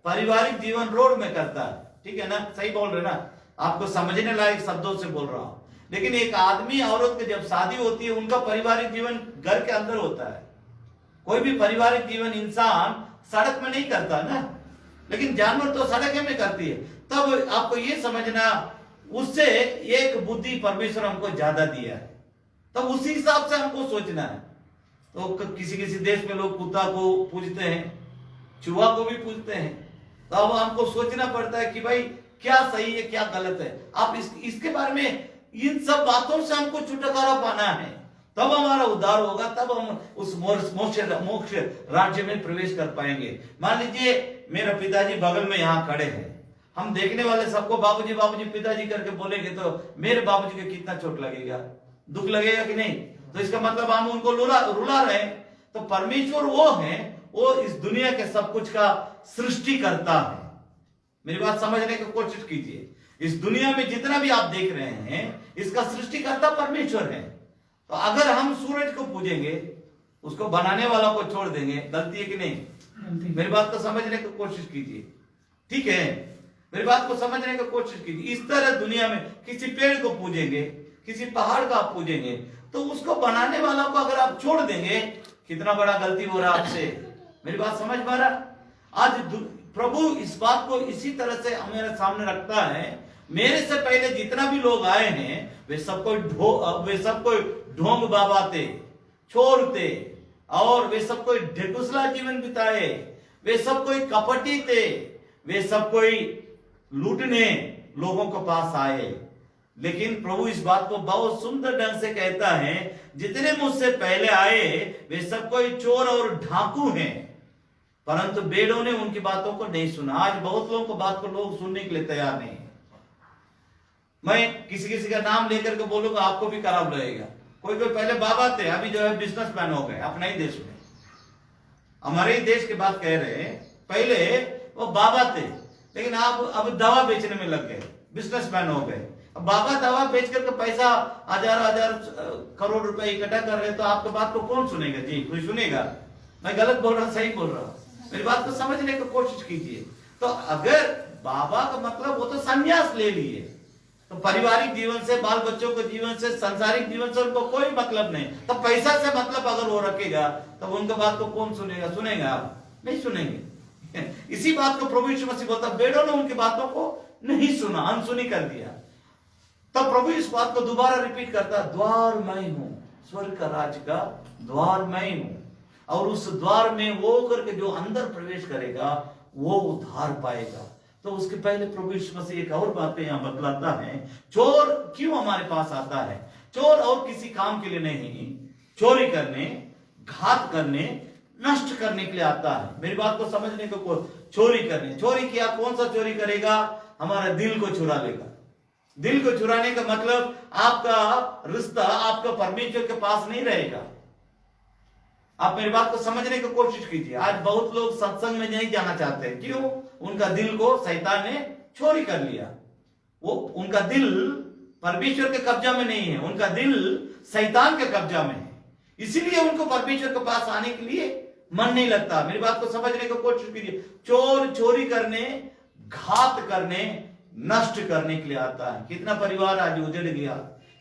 [SPEAKER 1] पारिवारिक जीवन रोड में करता है, ठीक है ना? सही बोल रहे ना? आपको समझने लायक शब्दों से बोल रहा हूं। लेकिन एक आदमी औरत की जब शादी होती है, उनका पारिवारिक जीवन घर के अंदर होता है। कोई भी पारिवारिक जीवन इंसान सड़क में नहीं करता ना, लेकिन जानवर तो सड़क में करती है। तब आपको ये समझना, उससे एक बुद्धि परमेश्वर हमको ज्यादा दिया है, तब उसी हिसाब से हमको सोचना है। तो किसी किसी देश में लोग कुत्ता को पूजते हैं, चूहा को भी पूजते हैं, तो अब हमको सोचना पड़ता है कि भाई क्या सही है क्या गलत है। आप इसके बारे में, इन सब बातों से हमको छुटकारा पाना है, तब हमारा उद्धार होगा, तब हम उस मोक्ष राज्य में प्रवेश कर पाएंगे। मान लीजिए मेरा पिताजी बगल में यहाँ खड़े हैं, हम देखने वाले सबको बाबूजी बाबूजी पिताजी करके बोलेंगे, तो मेरे बाबूजी को कितना चोट लगेगा, दुख लगेगा कि नहीं? तो इसका मतलब हम उनको रुला रहे हैं। तो परमेश्वर वो है, वो इस दुनिया के सब कुछ का सृष्टि करता है। मेरी बात समझने की कोशिश कीजिए। इस दुनिया में जितना भी आप देख रहे हैं, इसका सृष्टिकर्ता परमेश्वर है। तो अगर हम सूरज को पूजेंगे, उसको बनाने वाला को छोड़ देंगे, गलती है कि नहीं? मेरी बात को समझने की कोशिश कीजिए, ठीक है? मेरी बात को समझने की कोशिश कीजिए। इस तरह दुनिया में किसी पेड़ को पूजेंगे, किसी पहाड़ का आप पूजेंगे, तो उसको बनाने वाला को अगर आप छोड़ देंगे, कितना बड़ा गलती हो रहा है आपसे। मेरी बात समझ पा रहा? आज प्रभु इस बात को इसी तरह से हमारे सामने रखता है, मेरे से पहले जितना भी लोग आए हैं वे सब कोई ढोंग बाबा थे, चोर थे, और वे सब कोई ढेकुसला जीवन बिताए, वे सब कोई कपटी थे, वे सब कोई लूटने लोगों के पास आए। लेकिन प्रभु इस बात को बहुत सुंदर ढंग से कहता है, जितने मुझसे पहले आए वे सब कोई चोर और ढाकू हैं, परंतु भेड़ों ने उनकी बातों को नहीं सुना। आज बहुत लोगों को बात को लोग सुनने के लिए तैयार नहीं है। मैं किसी किसी का नाम लेकर के बोलूंगा आपको भी खराब लगेगा। कोई कोई पहले बाबा थे, अभी जो है बिजनेसमैन हो गए अपने ही देश में। हमारे ही देश की बात कह रहे हैं, पहले वो बाबा थे लेकिन आप अब दवा बेचने में लग गए, बिजनेसमैन हो गए। अब बाबा दवा बेच करके पैसा हजार करोड़ रुपए इकट्ठा कर रहे हैं, तो आपकी बात को कौन सुनेगा? जी कोई सुनेगा? मैं गलत बोल रहा हूं, सही बोल रहा हूं? मेरी बात को समझने की कोशिश कीजिए। तो अगर बाबा का मतलब वो तो संन्यास ले लिए, तो पारिवारिक जीवन से, बाल बच्चों के जीवन से, सांसारिक जीवन से उनको कोई मतलब नहीं, तो पैसा से मतलब अगर वो रखेगा तो उनका बात को कौन सुनेगा? सुनेगा आप? नहीं सुनेंगे। इसी बात को प्रभु यीशु मसीह बोलता, भेड़ों ने उनकी बातों को नहीं सुना, अनसुनी कर दिया। तब प्रभु इस बात को दोबारा रिपीट करता, द्वार मैं हूं, स्वर्ग का राज्य का द्वार मैं हूं, और उस द्वार में वो करके जो अंदर प्रवेश करेगा वो उद्धार पाएगा। तो उसके पहले प्रभु यीशु मसीह एक और बात यहां बतलाता है, चोर क्यों हमारे पास आता है? चोर और किसी काम के लिए नहीं, चोरी करने, घात करने, नष्ट करने के लिए आता है। मेरी बात को समझने को, चोरी करने, चोरी किया, कौन सा चोरी करेगा? हमारा दिल को चुरा लेगा। दिल को चुराने का मतलब आपका रिश्ता आपका परमेश्वर के पास नहीं रहेगा। आप मेरी बात को समझने की कोशिश कीजिए। आज बहुत लोग सत्संग में नहीं जाना चाहते, क्यों? उनका दिल को शैतान ने चोरी कर लिया। वो उनका दिल परमेश्वर के कब्जा में नहीं है, उनका दिल शैतान के कब्जा में है, इसीलिए उनको परमेश्वर के पास आने के लिए मन नहीं लगता। मेरी बात को समझने की कोशिश कीजिए। चोर चोरी करने, घात करने, नष्ट करने के लिए आता है। कितना परिवार आज उजड़ गया,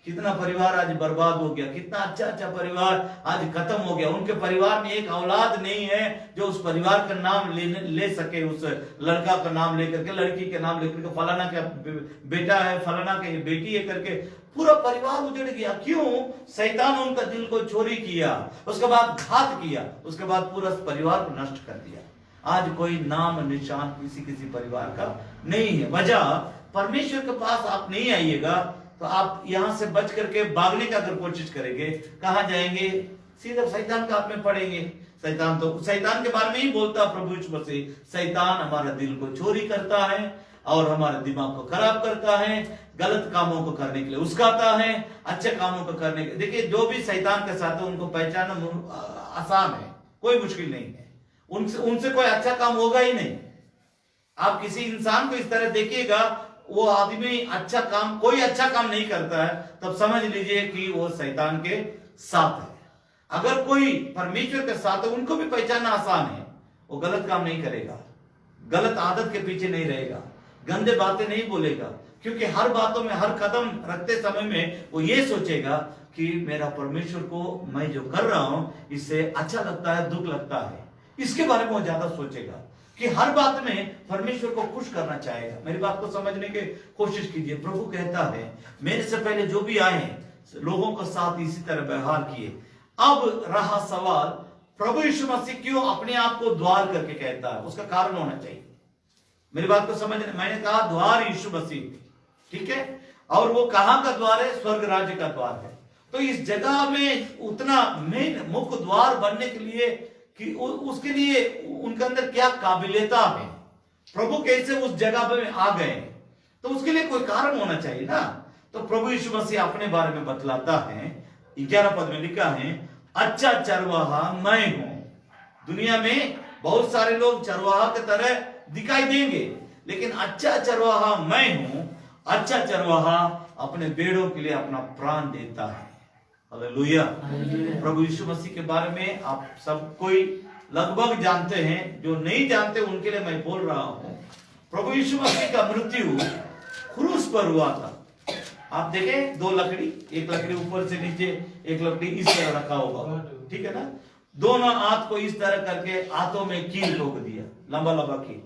[SPEAKER 1] कितना परिवार आज बर्बाद हो गया, कितना अच्छा अच्छा परिवार आज खत्म हो गया। उनके परिवार में एक औलाद नहीं है जो उस परिवार का नाम ले सके, उस लड़का का नाम लेकर के, लड़की के नाम लेकर के, फलाना का बेटा है, फलाना की बेटी है करके पूरा परिवार उजड़ गया। क्यों? शैतान उनका दिल को चोरी किया, उसके बाद घात किया, उसके बाद पूरा परिवार को नष्ट कर दिया। आज कोई नाम निशान किसी परिवार का नहीं है। वजह, परमेश्वर के पास आप नहीं आइएगा तो आप यहां से बच करके भागने का अगर कोशिश करेंगे, कहां जाएंगे? सीधे शैतान का हाथ में पड़ेंगे। शैतान के बारे में ही बोलता प्रभु यीशु मसीह, शैतान हमारा दिल को चोरी करता है और हमारे दिमाग को खराब करता है, गलत कामों को करने के लिए उस्काता है, अच्छे कामों को करने के। देखिए, जो भी शैतान के साथ है उनको पहचानना आसान है, कोई मुश्किल नहीं है। उनसे कोई अच्छा काम होगा ही नहीं। आप किसी इंसान को इस तरह देखिएगा, वो आदमी अच्छा काम, कोई अच्छा काम नहीं करता है, तब समझ लीजिए कि वो शैतान के साथ है। अगर कोई परमेश्वर के साथ है, उनको भी पहचानना आसान है। वो गलत काम नहीं करेगा, गलत आदत के पीछे नहीं रहेगा, गंदे बातें नहीं बोलेगा, क्योंकि हर बातों में, हर कदम रखते समय में वो ये सोचेगा कि मेरा परमेश्वर को मैं जो कर रहा हूं इससे अच्छा लगता है, दुख लगता है, इसके बारे में वो ज्यादा सोचेगा कि हर बात में परमेश्वर को खुश करना चाहेगा। मेरी बात को समझने की कोशिश कीजिए। प्रभु कहता है, मेरे से पहले जो भी आए लोगों के साथ इसी तरह व्यवहार किए। अब रहा सवाल, प्रभु यीशु मसीह क्यों अपने आप को द्वार करके कहता है? उसका कारण होना चाहिए। मेरी बात को समझने, मैंने कहा द्वार यीशु मसीह, ठीक है, और वो कहां का द्वार है? स्वर्ग राज्य का द्वार है। तो इस जगह में उतना मेन मुख्य द्वार बनने के लिए कि उसके लिए उनके अंदर क्या काबिलियत है, प्रभु कैसे उस जगह पे आ गए, तो उसके लिए कोई कारण होना चाहिए ना। तो प्रभु यीशु मसीह अपने बारे में बतलाता है, 11 पद में लिखा है, अच्छा चरवाहा मैं हूं। दुनिया में बहुत सारे लोग चरवाहा की तरह दिखाई देंगे, लेकिन अच्छा चरवाहा मैं हूं। अच्छा चरवाहा अपने भेड़ों के लिए अपना प्राण देता है। हालेलुया। प्रभु यीशु मसीह के बारे में आप सब कोई लगभग जानते हैं, जो नहीं जानते उनके लिए मैं बोल रहा हूं। प्रभु यीशु मसीह का मृत्यु क्रूस पर हुआ था। आप देखें, 2 लकड़ी, एक लकड़ी ऊपर से नीचे, एक लकड़ी इस तरह रखा होगा, ठीक है ना। दोनों हाथ को इस तरह करके हाथों में कील ठोक दिया, लंबा लंबा कील,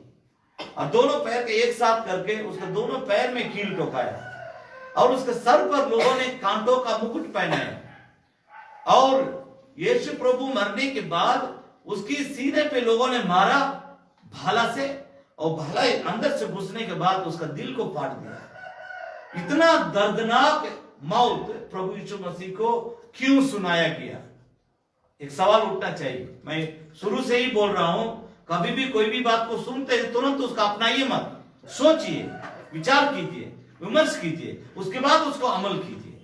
[SPEAKER 1] और दोनों पैर के एक साथ करके उसके दोनों पैर में कील ठोकाया और उसके सर पर लोगों ने कांटों का मुकुट पहनाया और यीशु प्रभु मरने के बाद उसकी सीने पे लोगों ने मारा भाला से और भाला अंदर से घुसने के बाद उसका दिल को फाड़ दिया। इतना दर्दनाक मौत प्रभु यीशु मसीह को क्यों सुनाया गया? एक सवाल उठना चाहिए। मैं शुरू से ही बोल रहा हूं, कभी भी कोई भी बात को सुनते हैं तुरंत उसका अपनाइए मत, सोचिए, विचार कीजिए, विमर्श कीजिए, उसके बाद उसको अमल कीजिए,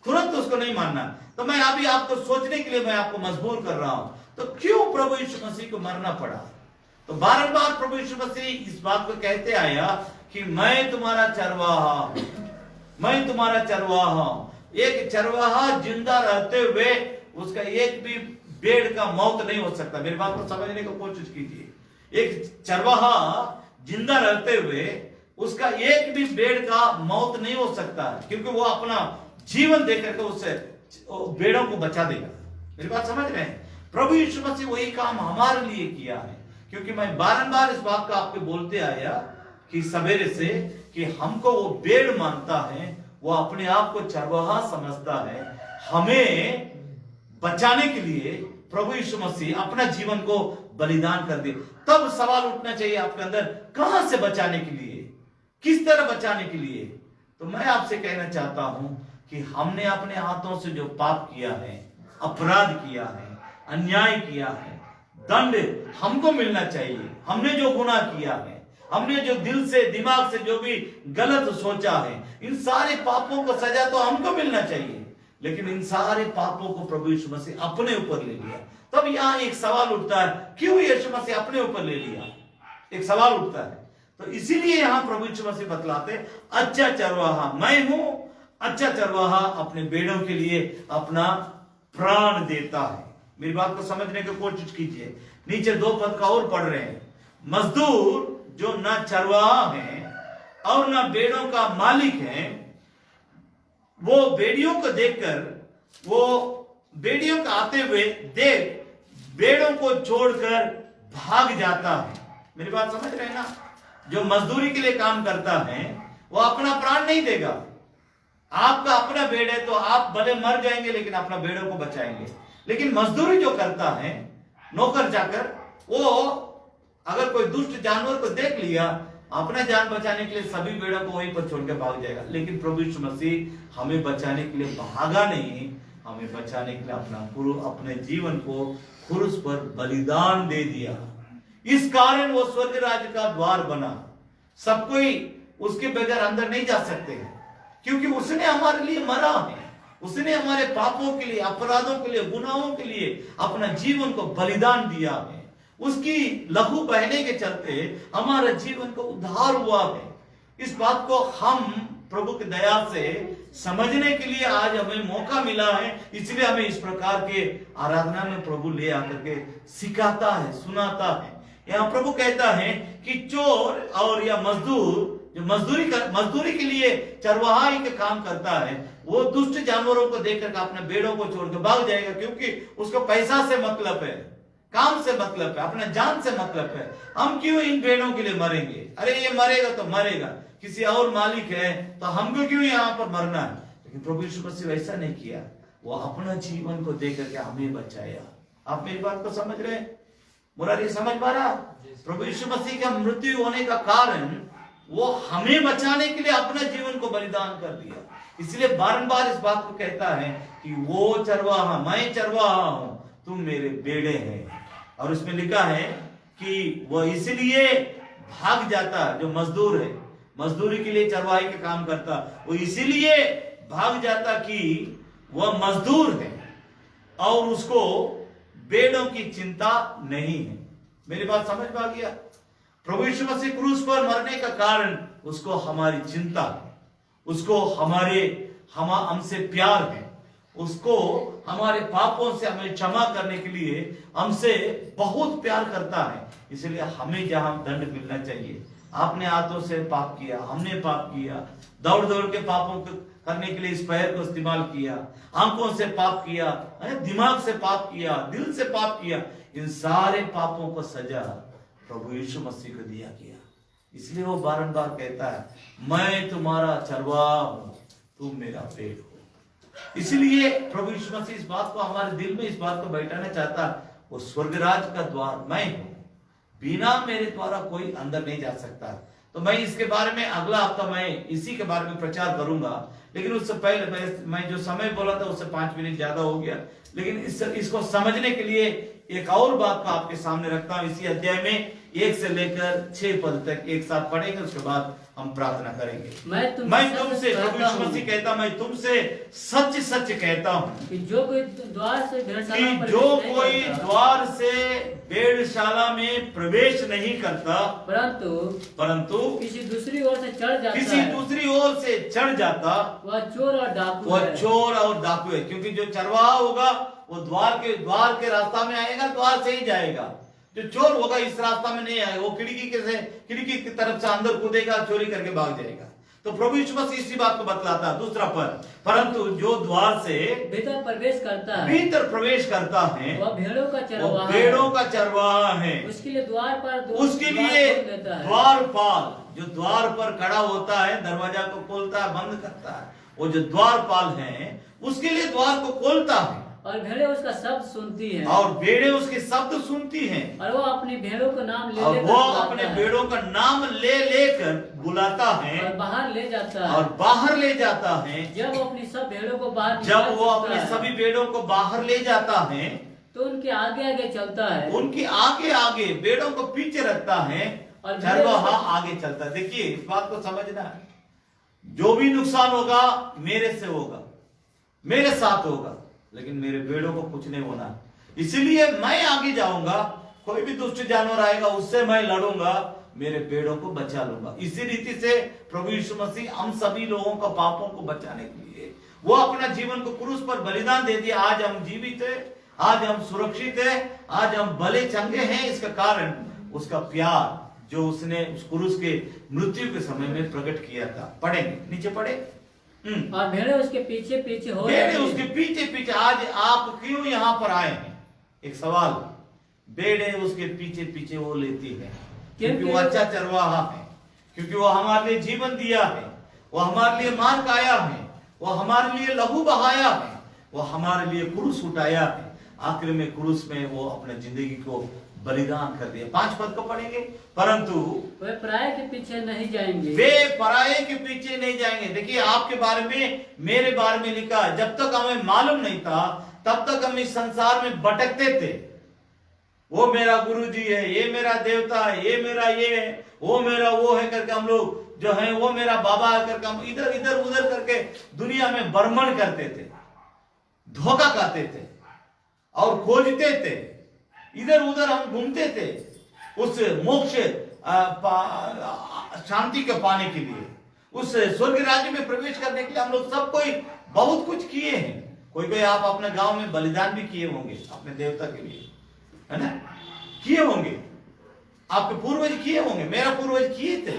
[SPEAKER 1] तुरंत उसको नहीं मानना। तो मैं अभी आपको सोचने के लिए मैं आपको मजबूर कर रहा हूं, तो क्यों प्रभु यीशु मसीह को मरना पड़ा? तो बार-बार प्रभु यीशु मसीह इस बात को कहते आया कि मैं तुम्हारा चरवाहा हूं, मैं तुम्हारा चरवाहा हूं। एक चरवाहा जिंदा रहते हुए उसका एक भी भेड़ का मौत नहीं हो सकता। मेरी बात को समझने की कोशिश कीजिए। एक चरवाहा जिंदा रहते हुए उसका एक भी भेड़ का मौत नहीं हो सकता, क्योंकि वो अपना जीवन देकर के उससे भेड़ों को बचा देगा। मेरी बात समझ रहे हैं? प्रभु यीशु मसीह वही काम हमारे लिए किया है। क्योंकि मैं बारंबार इस बात का आपको बोलते आया कि सवेरे से कि हमको वो भेड़ मानता है, वो अपने आप को चरवाहा समझता है। हमें बचाने के लिए प्रभु यीशु मसीह अपना जीवन को बलिदान कर दिया। तब सवाल उठना चाहिए आपके अंदर, कहां से बचाने के लिए, किस तरह बचाने के लिए? तो मैं आपसे कहना चाहता हूं कि हमने अपने हाथों से जो पाप किया है, अपराध किया है, अन्याय किया है, दंड हमको मिलना चाहिए। हमने जो गुनाह किया है, हमने जो दिल से दिमाग से जो भी गलत सोचा है, इन सारे पापों को सजा तो हमको मिलना चाहिए। लेकिन इन सारे पापों को प्रभु यीशु मसीह अपने ऊपर ले लिया। तब यहां एक सवाल उठता है, क्यों यीशु मसीह अपने ऊपर ले लिया? एक सवाल उठता है। तो इसीलिए यहां प्रभु यीशु मसीह बतलाते, अच्छा चरवाहा मैं हूं, अच्छा चरवाहा अपने भेड़ों के लिए अपना प्राण देता है। मेरी बात को समझने की कोशिश कीजिए। नीचे 2 पद का और पढ़ रहे हैं, मजदूर जो ना चरवाहा है और ना भेड़ों का मालिक है, वो भेड़ियों को देखकर, वो भेड़ियों को आते हुए देख भेड़ों को छोड़कर भाग जाता है। मेरी बात समझ रहे हैं ना? जो मजदूरी के लिए काम करता है वो अपना प्राण नहीं देगा। आपका अपना भेड़ है तो आप भले मर जाएंगे लेकिन अपना भेड़ों को बचाएंगे। लेकिन मजदूरी जो करता है नौकर जाकर, वो अगर कोई दुष्ट जानवर को देख लिया, अपना जान बचाने के लिए सभी भेड़ों को वहीं पर छोड़ के भाग जाएगा। लेकिन प्रभु यीशु मसीह हमें बचाने के लिए भागा नहीं, हमें बचाने के लिए अपने जीवन को क्रूस पर बलिदान दे दिया। इस कारण वो स्वर्ग राज्य का द्वार बना। सब कोई उसके बगैर अंदर नहीं जा सकते, क्योंकि उसने हमारे लिए मरा है। उसने हमारे पापों के लिए, अपराधों के लिए, गुनाहों के लिए अपना जीवन को बलिदान दिया है। उसकी लहू बहने के चलते हमारा जीवन को उद्धार हुआ है। इस बात को हम प्रभु की दया से समझने के लिए आज हमें मौका मिला है। इसलिए हमें इस प्रकार के आराधना में प्रभु ले आकर के सिखाता है, सुनाता है। यहाँ प्रभु कहता है कि चोर और या मजदूर जो मजदूरी के लिए चरवाहा के काम करता है, वो दुष्ट जानवरों को देखकर अपने भेड़ों को छोड़कर भाग जाएगा, क्योंकि उसको पैसा से मतलब है, काम से मतलब है, अपना जान से मतलब है। हम क्यों इन भेड़ों के लिए मरेंगे? अरे ये मरेगा तो मरेगा, किसी और मालिक है तो हमको क्यों यहाँ पर मरना है? लेकिन प्रभु यीशु मसीह वैसा नहीं किया। वो अपना जीवन को देकर के हमें बचाया। आप मेरी बात को समझ रहे हैं? मुरारी समझ पा रहा? प्रभु यीशु मसीह का मृत्यु होने का कारण वो हमें बचाने के लिए अपने जीवन को बलिदान कर दिया। इसलिए बारंबार इस बात को कहता है कि वो चरवाहा, मैं चरवाहा हूं, तुम मेरे बेड़े हैं। और इसमें लिखा है कि वो इसलिए भाग जाता, जो मजदूर है, मजदूरी के लिए चरवाहे का काम करता, वो इसीलिए भाग जाता कि वह मजदूर है और उसको बेड़ों की चिंता नहीं है। मेरी बात समझ पा गया? प्रभु यीशु मसीह क्रूस पर मरने का कारण उसको हमारी चिंता है, उसको हमसे प्यार है, उसको हमारे पापों से हमें क्षमा करने के लिए हमसे बहुत प्यार करता है। इसलिए हमें जहां दंड मिलना चाहिए, आपने हाथों से पाप किया, हमने पाप किया, दौड़ दौड़ के पापों को करने के लिए इस पैर को इस्तेमाल किया, आंखों से पाप किया, दिमाग से पाप किया, दिल से पाप किया, इन सारे पापों को सजा प्रभु यीशु मसीह को दिया गया। इसलिए वो बारंबार कहता है, मैं तुम्हारा चरवाहा हूं, तुम मेरा पेड़ हो। इसलिए प्रभु यीशु मसीह इस बात को हमारे दिल में, इस बात को बैठाना चाहता है, वो स्वर्गराज का द्वार मैं हूं, बिना मेरे द्वारा कोई अंदर नहीं जा सकता। तो मैं इसके बारे में अगला हफ्ता मैं इसी के बारे में प्रचार करूंगा, लेकिन उससे पहले मैं जो समय बोला था उससे 5 मिनट ज्यादा हो गया, लेकिन इसको समझने के लिए एक और बात को आपके सामने रखता हूं। इसी अध्याय में 1 से लेकर 6 पद तक एक साथ पढ़ेंगे, उसके बाद हम प्रार्थना करेंगे। मैं तुमसे, प्रभु यीशु मसीह कहता, मैं तुमसे सच सच कहता हूँ
[SPEAKER 2] कि जो कोई द्वार से
[SPEAKER 1] भेड़शाला में प्रवेश नहीं करता, परंतु
[SPEAKER 2] किसी दूसरी ओर से
[SPEAKER 1] चढ़ जाता,
[SPEAKER 2] वह चोर और डाकू है।
[SPEAKER 1] क्योंकि जो चरवाहा होगा वो द्वार के रास्ता में आएगा, द्वार से ही जाएगा। जो चोर होगा इस रास्ता में नहीं आएगा, वो खिड़की की तरफ से अंदर कूदेगा, चोरी करके भाग जाएगा। तो प्रभु यीशु मसीह इसी बात को बतलाता है। दूसरा पद, परंतु जो द्वार से
[SPEAKER 2] भीतर प्रवेश
[SPEAKER 1] करता है
[SPEAKER 2] वह
[SPEAKER 1] भेड़ों का चरवाहा है।
[SPEAKER 2] उसके लिए
[SPEAKER 1] द्वारपाल, जो द्वार पर खड़ा होता है, दरवाजा को खोलता है, बंद करता है, वो जो द्वारपाल है उसके लिए द्वार को खोलता है,
[SPEAKER 2] और भेड़ें उसका शब्द सुनती हैं,
[SPEAKER 1] और भेड़ें उसके शब्द सुनती हैं,
[SPEAKER 2] और वो अपनी भेड़ों का नाम ले लेकर बुलाता है, और बाहर ले जाता है।
[SPEAKER 1] जब वो अपनी सभी भेड़ों को बाहर ले जाता है,
[SPEAKER 2] तो उनके आगे आगे चलता है,
[SPEAKER 1] उनके आगे भेड़ों को पीछे रखता है, और चरवाहा आगे चलता है। देखिए, इस बात को समझना है, जो भी नुकसान होगा मेरे से होगा, मेरे साथ होगा, लेकिन मेरे भेड़ों को कुछ नहीं होना। इसीलिए मैं आगे जाऊंगा, कोई भी दुष्ट जानवर आएगा उससे मैं लड़ूंगा, मेरे भेड़ों को बचा लूंगा। इसी रीति से प्रभु यीशु मसीह हम सभी लोगों को पापों को बचाने के लिए वो अपना जीवन को क्रूस पर बलिदान दे दिया। आज हम जीवित है, आज हम सुरक्षित है, आज हम भले चंगे हैं। इसका कारण उसका प्यार जो उसने उस क्रूस के मृत्यु के समय में प्रकट किया था। पढ़ेंगे, नीचे पढ़े।
[SPEAKER 2] और भेड़ें उसके पीछे
[SPEAKER 1] पीछे। आज आप क्यों यहाँ पर आए हैं? एक सवाल। भेड़ें उसके पीछे वो लेती है, क्योंकि वो अच्छा चरवाहा है, क्योंकि वो हमारे लिए जीवन दिया है, वो हमारे लिए मार खाया है, वो हमारे लिए लहू बहाया है, वो हमारे लिए क्रूस उठाया है। आखिर में क्रूस में वो अपने जिंदगी को बलिदान कर दिया। 5 पद को पढ़ेंगे। परंतु
[SPEAKER 2] वे पराये के पीछे नहीं जाएंगे। देखिए, आपके बारे में, मेरे बारे में लिखा है, जब तक हमें मालूम नहीं था तब तक हम इस संसार में भटकते थे। वो मेरा गुरुजी है, ये मेरा देवता है, ये मेरा ये है, वो मेरा वो है करके हम लोग जो है, वो मेरा बाबा है करके हम इधर उधर करके दुनिया में भ्रमण करते थे, धोखा खाते थे और खोजते थे, इधर उधर हम घूमते थे उस मोक्ष शांति के पाने के लिए, उस स्वर्ग राज्य में प्रवेश करने के लिए। हम लोग सब कोई बहुत कुछ किए हैं। कोई आप अपने गांव में बलिदान भी किए होंगे अपने देवता के लिए, है ना? किए होंगे, आपके पूर्वज किए होंगे, मेरा पूर्वज किए थे।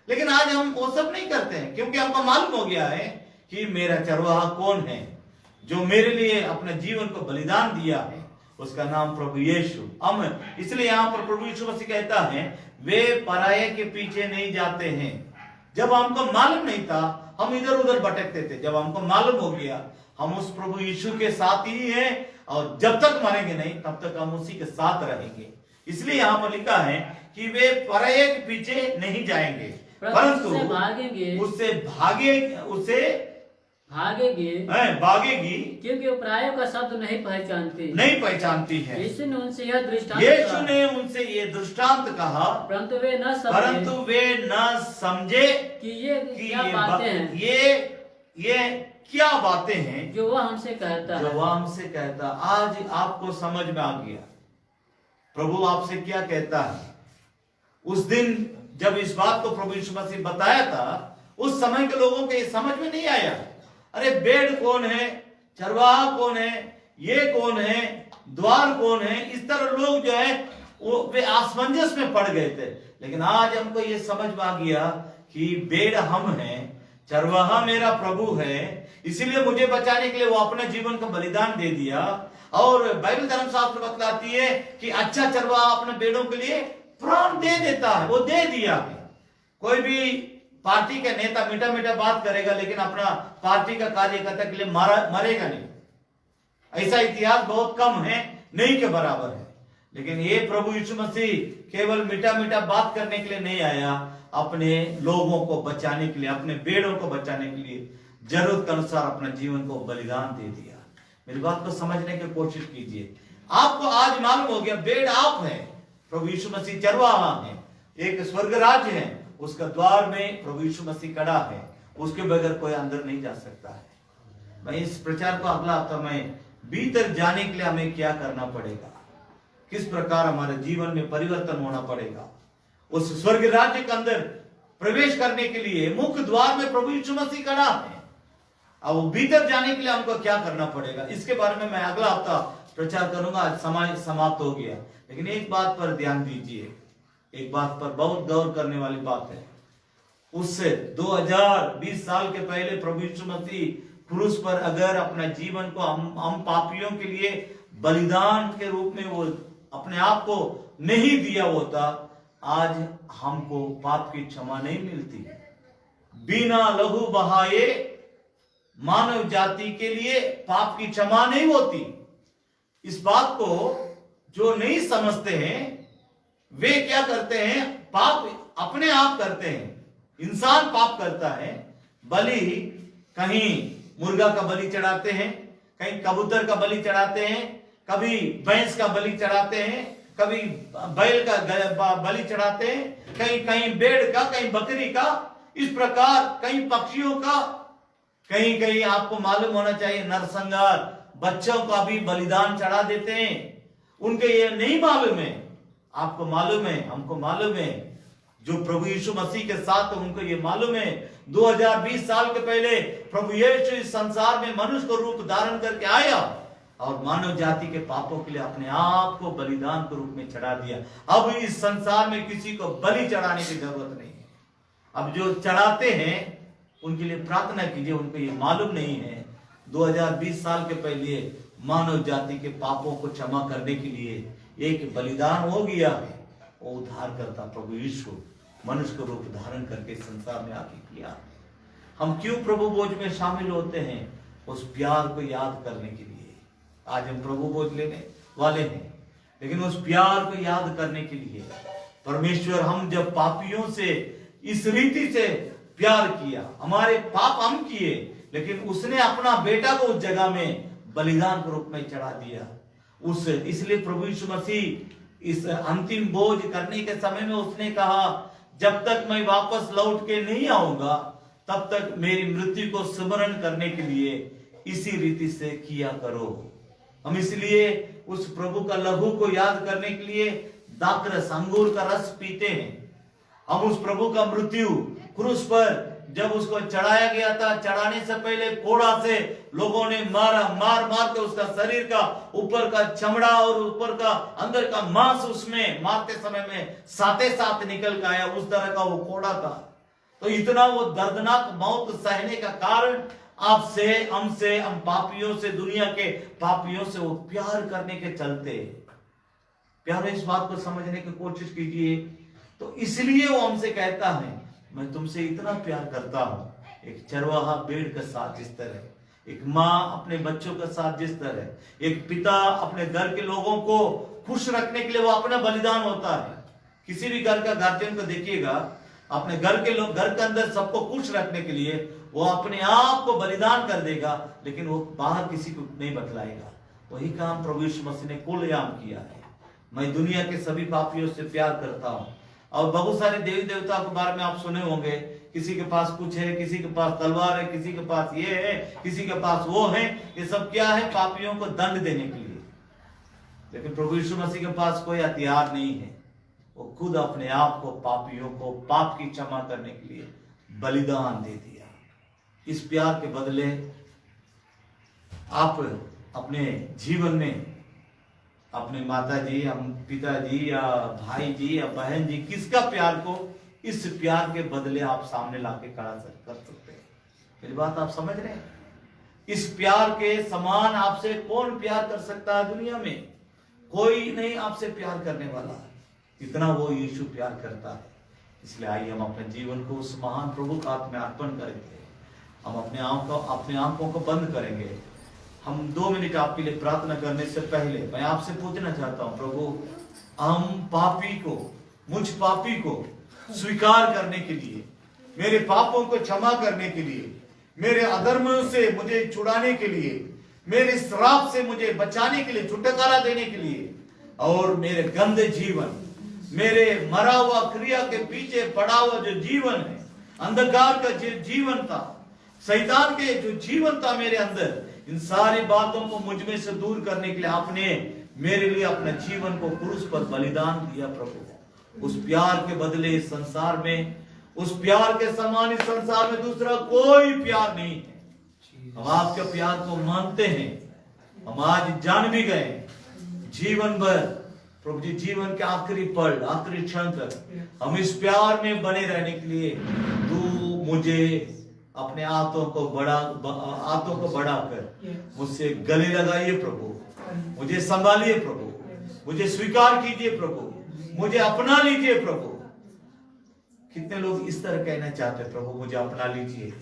[SPEAKER 2] लेकिन आज हम वो सब नहीं करते हैं, क्योंकि हमको मालूम हो गया है कि मेरा चरवाहा कौन है, जो मेरे लिए अपने जीवन को बलिदान दिया है। उसका नाम प्रभु यीशु। हम इसलिए यहाँ पर प्रभु यीशु मसीह कहता है, वे पराये के पीछे नहीं जाते हैं। जब हमको मालूम नहीं था हम इधर उधर भटकते थे, जब हमको मालूम हो गया हम उस प्रभु यीशु के साथ ही हैं, और जब तक मरेंगे नहीं तब तक हम उसी के साथ रहेंगे। इसलिए यहाँ पर लिखा है कि वे पराये के पीछे नहीं जाएंगे, परंतु उससे भागेगी, क्योंकि वो परायों का शब्द नहीं
[SPEAKER 1] पहचानती है।
[SPEAKER 2] यीशु ने
[SPEAKER 1] उनसे ये दृष्टांत कहा,
[SPEAKER 2] परंतु
[SPEAKER 1] वे न समझे
[SPEAKER 2] कि ये
[SPEAKER 1] क्या बातें हैं
[SPEAKER 2] जो वह हमसे
[SPEAKER 1] कहता। आज आपको समझ में आ गया प्रभु आपसे क्या कहता है। उस दिन जब इस बात को प्रभु यीशु मसीह बताया था, उस समय के लोगों के समझ में नहीं आया। अरे भेड़ कौन है, चरवाहा कौन है, ये कौन है, द्वार कौन है, इस तरह लोग जो है वो वे असमंजस में पड़ गए थे। लेकिन आज हमको ये समझ में आ गया कि भेड़ हम हैं, चरवाहा मेरा प्रभु है, इसीलिए मुझे बचाने के लिए वो अपने जीवन का बलिदान दे दिया। और बाइबल धर्मशास्त्र बतलाती है कि अच्छा चरवाहा अपने भेड़ों के लिए प्राण दे देता है, वो दे दिया है। कोई भी पार्टी का नेता मीठा मीठा बात करेगा, लेकिन अपना पार्टी का कार्यकर्ता के लिए मरेगा नहीं। ऐसा इतिहास बहुत कम है, नहीं के बराबर है। लेकिन ये प्रभु यीशु मसीह केवल मीठा मीठा बात करने के लिए नहीं आया, अपने लोगों को बचाने के लिए, अपने बेड़ों को बचाने के लिए जरूरत के अनुसार अपना जीवन को बलिदान दे दिया। मेरी बात को समझने की कोशिश कीजिए। आपको आज मालूम हो गया, बेड़ आप है, प्रभु यीशु मसीह चरवाहा है, एक स्वर्ग राज्य है, उसका द्वार में प्रभु यीशु मसीह खड़ा है, उसके बगैर कोई अंदर नहीं जा सकता है। मैं इस प्रचार को अगला हफ्ता में भीतर जाने के लिए हमें क्या करना पड़ेगा, किस प्रकार हमारे जीवन में परिवर्तन होना पड़ेगा, उस स्वर्ग राज्य के अंदर प्रवेश करने के लिए मुख्य द्वार में प्रभु यीशु मसीह खड़ा है। अब वो भीतर जाने के लिए हमको क्या करना पड़ेगा, इसके बारे में मैं अगला हफ्ता प्रचार करूंगा। आज समय समाप्त हो गया, लेकिन एक बात पर ध्यान दीजिए, एक बात पर बहुत गौर करने वाली बात है। उससे 2020 साल के पहले प्रभु यीशु मसीह क्रूस पर अगर अपना जीवन को हम पापियों के लिए बलिदान के रूप में वो अपने आप को नहीं दिया होता, आज हमको पाप की क्षमा नहीं मिलती। बिना लहू बहाए मानव जाति के लिए पाप की क्षमा नहीं होती। इस बात को जो नहीं समझते हैं वे क्या करते हैं, पाप अपने आप करते हैं। इंसान पाप करता है, बलि कहीं मुर्गा का बलि चढ़ाते हैं, कहीं कबूतर का बलि चढ़ाते हैं, कभी भैंस का बलि चढ़ाते हैं, कभी बैल का बलि चढ़ाते हैं, कहीं कहीं भेड़ का, कहीं बकरी का, इस प्रकार कहीं पक्षियों का, कहीं कहीं आपको मालूम होना चाहिए नरसंहार बच्चों का भी बलिदान चढ़ा देते हैं। उनके ये नहीं मालूम है, आपको मालूम है, हमको मालूम है, जो प्रभु यीशु मसीह के साथ उनको ये मालूम है। 2020 साल के पहले प्रभु यीशु इस संसार में मनुष्य को रूप धारण करके आया और मानव जाति के पापों के लिए अपने आप को बलिदान के रूप में चढ़ा दिया। अब इस संसार में किसी को बलि चढ़ाने की जरूरत नहीं है। अब जो चढ़ाते हैं उनके लिए प्रार्थना कीजिए, उनको ये मालूम नहीं है 2020 साल के पहले मानव जाति के पापों को क्षमा करने के लिए एक बलिदान हो गया है। वो उद्धार करता प्रभु यीशु मनुष्य को रूप धारण करके संसार में आके किया। हम क्यों प्रभु भोज में शामिल होते हैं? उस प्यार को याद करने के लिए। आज हम प्रभु भोज लेने वाले हैं, लेकिन उस प्यार को याद करने के लिए परमेश्वर हम जब पापियों से इस रीति से प्यार किया, हमारे पाप हम किए, लेकिन उसने अपना बेटा को उस जगह में बलिदान के रूप में चढ़ा दिया। इसलिए प्रभु यीशु मसीह इस अंतिम बोझ करने के समय में उसने कहा, जब तक मैं वापस लौट के नहीं आऊंगा तब तक मेरी मृत्यु को स्मरण करने के लिए इसी रीति से किया करो। हम इसलिए उस प्रभु का लहू को याद करने के लिए दाखरस अंगूर का रस पीते हैं। हम उस प्रभु का मृत्यु क्रूस पर जब उसको चढ़ाया गया था, चढ़ाने से पहले कोड़ा से लोगों ने मार के उसका शरीर का ऊपर का चमड़ा और ऊपर का अंदर का मांस उसमें मारते समय में साथे साथ निकल के आया, उस तरह का वो कोड़ा था। तो इतना वो दर्दनाक मौत सहने का कारण आपसे, हमसे, हम पापियों से, दुनिया के पापियों से वो प्यार करने के चलते। प्यार, इस बात को समझने की कोशिश कीजिए। तो इसलिए वो हमसे कहता है, मैं तुमसे इतना प्यार करता हूं। एक चरवाहा भेड़ के साथ जिस तरह, एक माँ अपने बच्चों के साथ जिस तरह, एक पिता अपने घर के लोगों को खुश रखने के लिए वो अपना बलिदान होता है। किसी भी घर का गार्जियन को देखिएगा, अपने घर के लोग, घर के अंदर सबको खुश रखने के लिए वो अपने आप को बलिदान कर देगा, लेकिन वो बाहर किसी को नहीं बतलाएगा। वही काम प्रभु यीशु मसीह ने खुलेआम किया है। मैं दुनिया के सभी पापियों से प्यार करता हूं। और बहुत सारे देवी देवता के बारे में आप सुने होंगे, किसी के पास कुछ है, किसी के पास तलवार है, किसी के पास ये है, किसी के पास वो है। ये सब क्या है? पापियों को दंड देने के लिए। लेकिन प्रभु यीशु मसीह के पास कोई हथियार नहीं है। वो खुद अपने आप को पापियों को पाप की क्षमा करने के लिए बलिदान दे दिया। इस प्यार के बदले आप अपने जीवन में अपने माता जी, हम पिताजी या भाई जी या बहन जी, किसका प्यार को इस प्यार के बदले आप सामने लाके खड़ा कर सकते हैं? मेरी बात आप समझ रहे हैं? इस प्यार के समान आपसे कौन प्यार कर सकता है दुनिया में? कोई नहीं आपसे प्यार करने वाला है, इतना वो यीशु प्यार करता है।
[SPEAKER 2] इसलिए आइए हम अपने जीवन को उस महान प्रभु के हाथ में अर्पण करेंगे। हम अपने आंखों को बंद करेंगे। हम 2 मिनट आपके लिए प्रार्थना करने से पहले मैं आपसे पूछना चाहता हूं, प्रभु हम पापी को, मुझ पापी को स्वीकार करने के लिए, मेरे पापों को क्षमा करने के लिए, मेरे अधर्मों से मुझे छुड़ाने के लिए, मेरे श्राप से मुझे बचाने के लिए, छुटकारा देने के लिए, और मेरे गंदे जीवन, मेरे मरा हुआ क्रिया के पीछे पड़ा हुआ जो जीवन है, अंधकार का जो जीवन था, शैतान के जो जीवन था मेरे अंदर, इन सारी बातों को मुझ में से दूर करने के लिए आपने मेरे लिए अपने जीवन को क्रूस पर बलिदान दिया। प्रभु उस प्यार के बदले इस संसार में, उस प्यार के समान इस संसार में दूसरा कोई प्यार नहीं है। हम आपके प्यार को मानते हैं। हम आज जान भी गए जीवन भर, प्रभु जी जरूर के आखिरी पल, आखिरी क्षण तक हम इस प्यार में बने रहने के लिए तू मुझे अपने हाथों को बढ़ाकर मुझसे गले लगाइए प्रभु, मुझे संभालिए प्रभु, मुझे स्वीकार कीजिए प्रभु, मुझे अपना लीजिए प्रभु। कितने लोग इस तरह कहना चाहते हैं, प्रभु मुझे अपना लीजिए,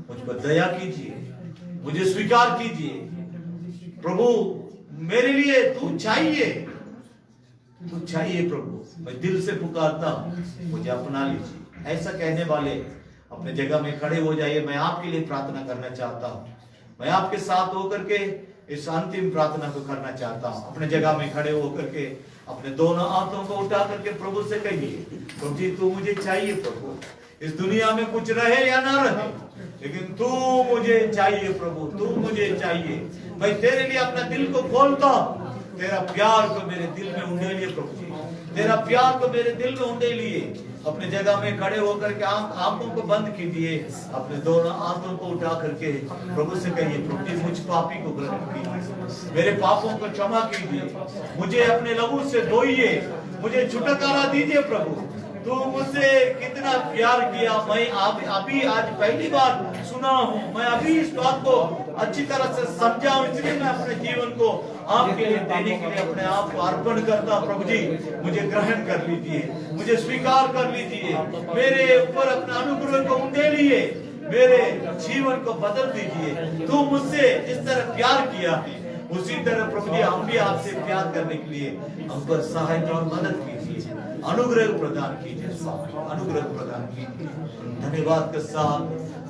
[SPEAKER 2] मुझ पर दया कीजिए, मुझे स्वीकार कीजिए प्रभु, मेरे लिए तू चाहिए प्रभु, मैं दिल से पुकारता हूं, मुझे अपना लीजिए। ऐसा कहने वाले अपने जगह में खड़े हो जाइए। मैं आपके लिए प्रार्थना करना चाहता हूं, मैं आपके साथ होकर के इस अंतिम प्रार्थना को करना चाहता हूं। अपने जगह में खड़े होकर के अपने दोनों हाथों को उठा करके प्रभु से कहिए, प्रभु जी तू मुझे चाहिए प्रभु, इस दुनिया में कुछ रहे या ना रहे, लेकिन तू मुझे चाहिए प्रभु, तू मुझे चाहिए। मैं तेरे लिए अपना दिल को खोलता हूं, तेरा प्यार को मेरे दिल में उंडेलिए प्रभु जी, तेरा प्यार को मेरे दिल में उंडेलिए। अपने जगह में खड़े होकर के आंखों को बंद कीजिए, अपने दोनों हाथों को उठा करके प्रभु से कहिए, प्रभु जी मुझ पापी को ग्रहण कीजिए, मेरे पापों को क्षमा कीजिए, मुझे अपने लहू से धोइए, मुझे छुटकारा दीजिए प्रभु। तू मुझसे कितना प्यार किया, मैं अभी आज पहली बार सुना हूँ, मैं अभी इस बात को अच्छी तरह से समझा हूँ, इसलिए मैं अपने जीवन को आपके लिए देने के लिए अपने आप को अर्पण करता हूं। प्रभु जी मुझे ग्रहण कर लीजिए, मुझे स्वीकार कर लीजिए, मेरे ऊपर अपना अनुग्रह को उंडेलिए, मेरे जीवन को बदल दीजिए। तू मुझसे जिस तरह प्यार किया है उसी तरह प्रभु जी हम भी आपसे प्यार करने के लिए हम पर सहायता और मदद कीजिए, अनुग्रह प्रदान कीजिए स्वामी, अनुग्रह प्रदान कीजिए। धन्यवाद के साथ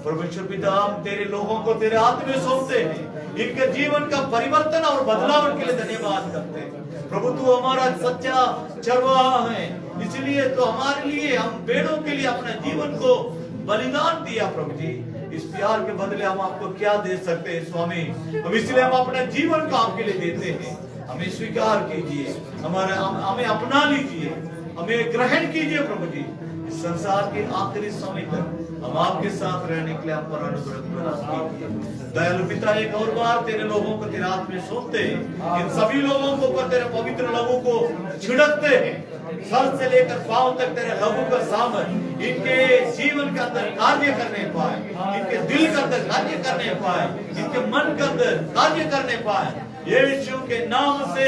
[SPEAKER 2] परमेश्वर पिता हम तेरे लोगों को तेरे हाथ में सौंपते हैं, इनके जीवन का परिवर्तन और बदलाव के लिए धन्यवाद करते हैं। प्रभु तू हमारा सच्चा चरवाहा है, इसलिए तो हमारे लिए, हम भेड़ों के लिए अपने जीवन को बलिदान दिया। प्रभु जी इस प्यार के बदले हम आपको क्या दे सकते हैं स्वामी, हम इसलिए हम अपने जीवन को आपके लिए देते हैं। हमें स्वीकार कीजिए, हमें अपना लीजिए, हमें ग्रहण कीजिए प्रभु जी। इस संसार के आखिरी समय तक हम आपके साथ रहने के लिए आप पर अनुग्रह प्रदान कीजिए। दयालु पिता एक और बार तेरे लोगों को तेरे हाथ में सौंपते हैं, इन सभी लोगों को पर तेरे पवित्र लहू को छिड़कते हैं, सर से लेकर पांव तक तेरे लहू का सामर्थ इनके जीवन के अंदर कार्य करने पाए, इनके दिल के अंदर कार्य करने पाए, इनके मन के अंदर कार्य करने पाए। यीशु के नाम से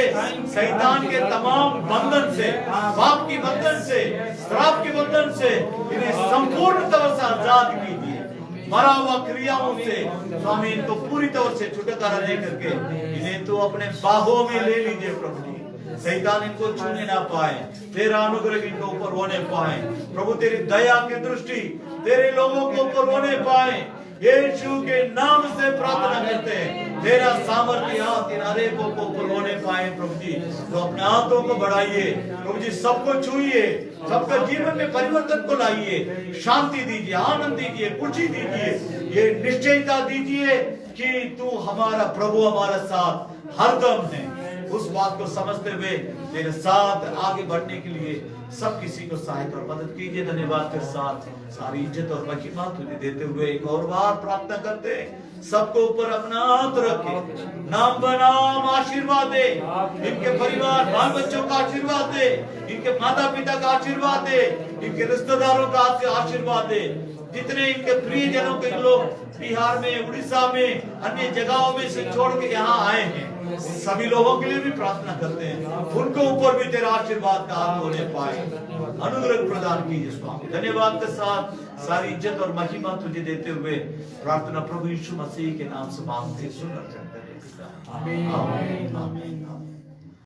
[SPEAKER 2] शैतान के तमाम बंधन से, पाप की बंधन से, श्राप के बंधन से इन्हें संपूर्ण तौर से आजाद कीजिए। मरा हुआ क्रियाओं से स्वामी इनको पूरी तौर से छुटकारा दे करके इन्हें तो अपने बाहों में ले लीजिए प्रभु जी। शैतान इनको छूने ना पाए, तेरा अनुग्रह इनके ऊपर होने पाए प्रभु, तेरी दया की दृष्टि तेरे लोगों के ऊपर होने पाए। यीशु के नाम से प्रार्थना करते हैं, तेरा सामर्थ्य हाथ इन अनेकों को होने पाए प्रभु जी। तो अपने हाथों को बढ़ाइए प्रभु जी, सबको छूइए, सबका जीवन में परिवर्तन को लाइए, शांति दीजिए, आनंद दीजिए, खुशी दीजिए, ये निश्चयता दीजिए कि तू हमारा प्रभु हमारा साथ हरदम है। उस बात को समझते हुए तेरे साथ आगे बढ़ने के लिए सब किसी को सहायता और मदद कीजिए। धन्यवाद के साथ सारी इज्जत और महिमा तुझे देते हुए एक और बार प्रार्थना करते हैं, सबको ऊपर अपना हाथ रखे, नाम बनाम आशीर्वाद दे, इनके परिवार बाल बच्चों का आशीर्वाद दे, इनके माता पिता का आशीर्वाद दे, इनके रिश्तेदारों का आशीर्वाद दे। जितने इनके प्रिय जनों के लोग बिहार में, उड़ीसा में, अन्य जगहों में से छोड़ के यहाँ आए हैं, सभी लोगों के लिए भी प्रार्थना करते हैं, उनको ऊपर भी तेरा आशीर्वाद का हाथ होने पाए, अनुग्रह प्रदान कीजिए स्वामी। धन्यवाद के साथ सारी इज्जत और महिमा तुझे देते हुए प्रार्थना प्रभु यीशु मसीह के नाम से मांगते सुन। आमीन आमीन आमीन।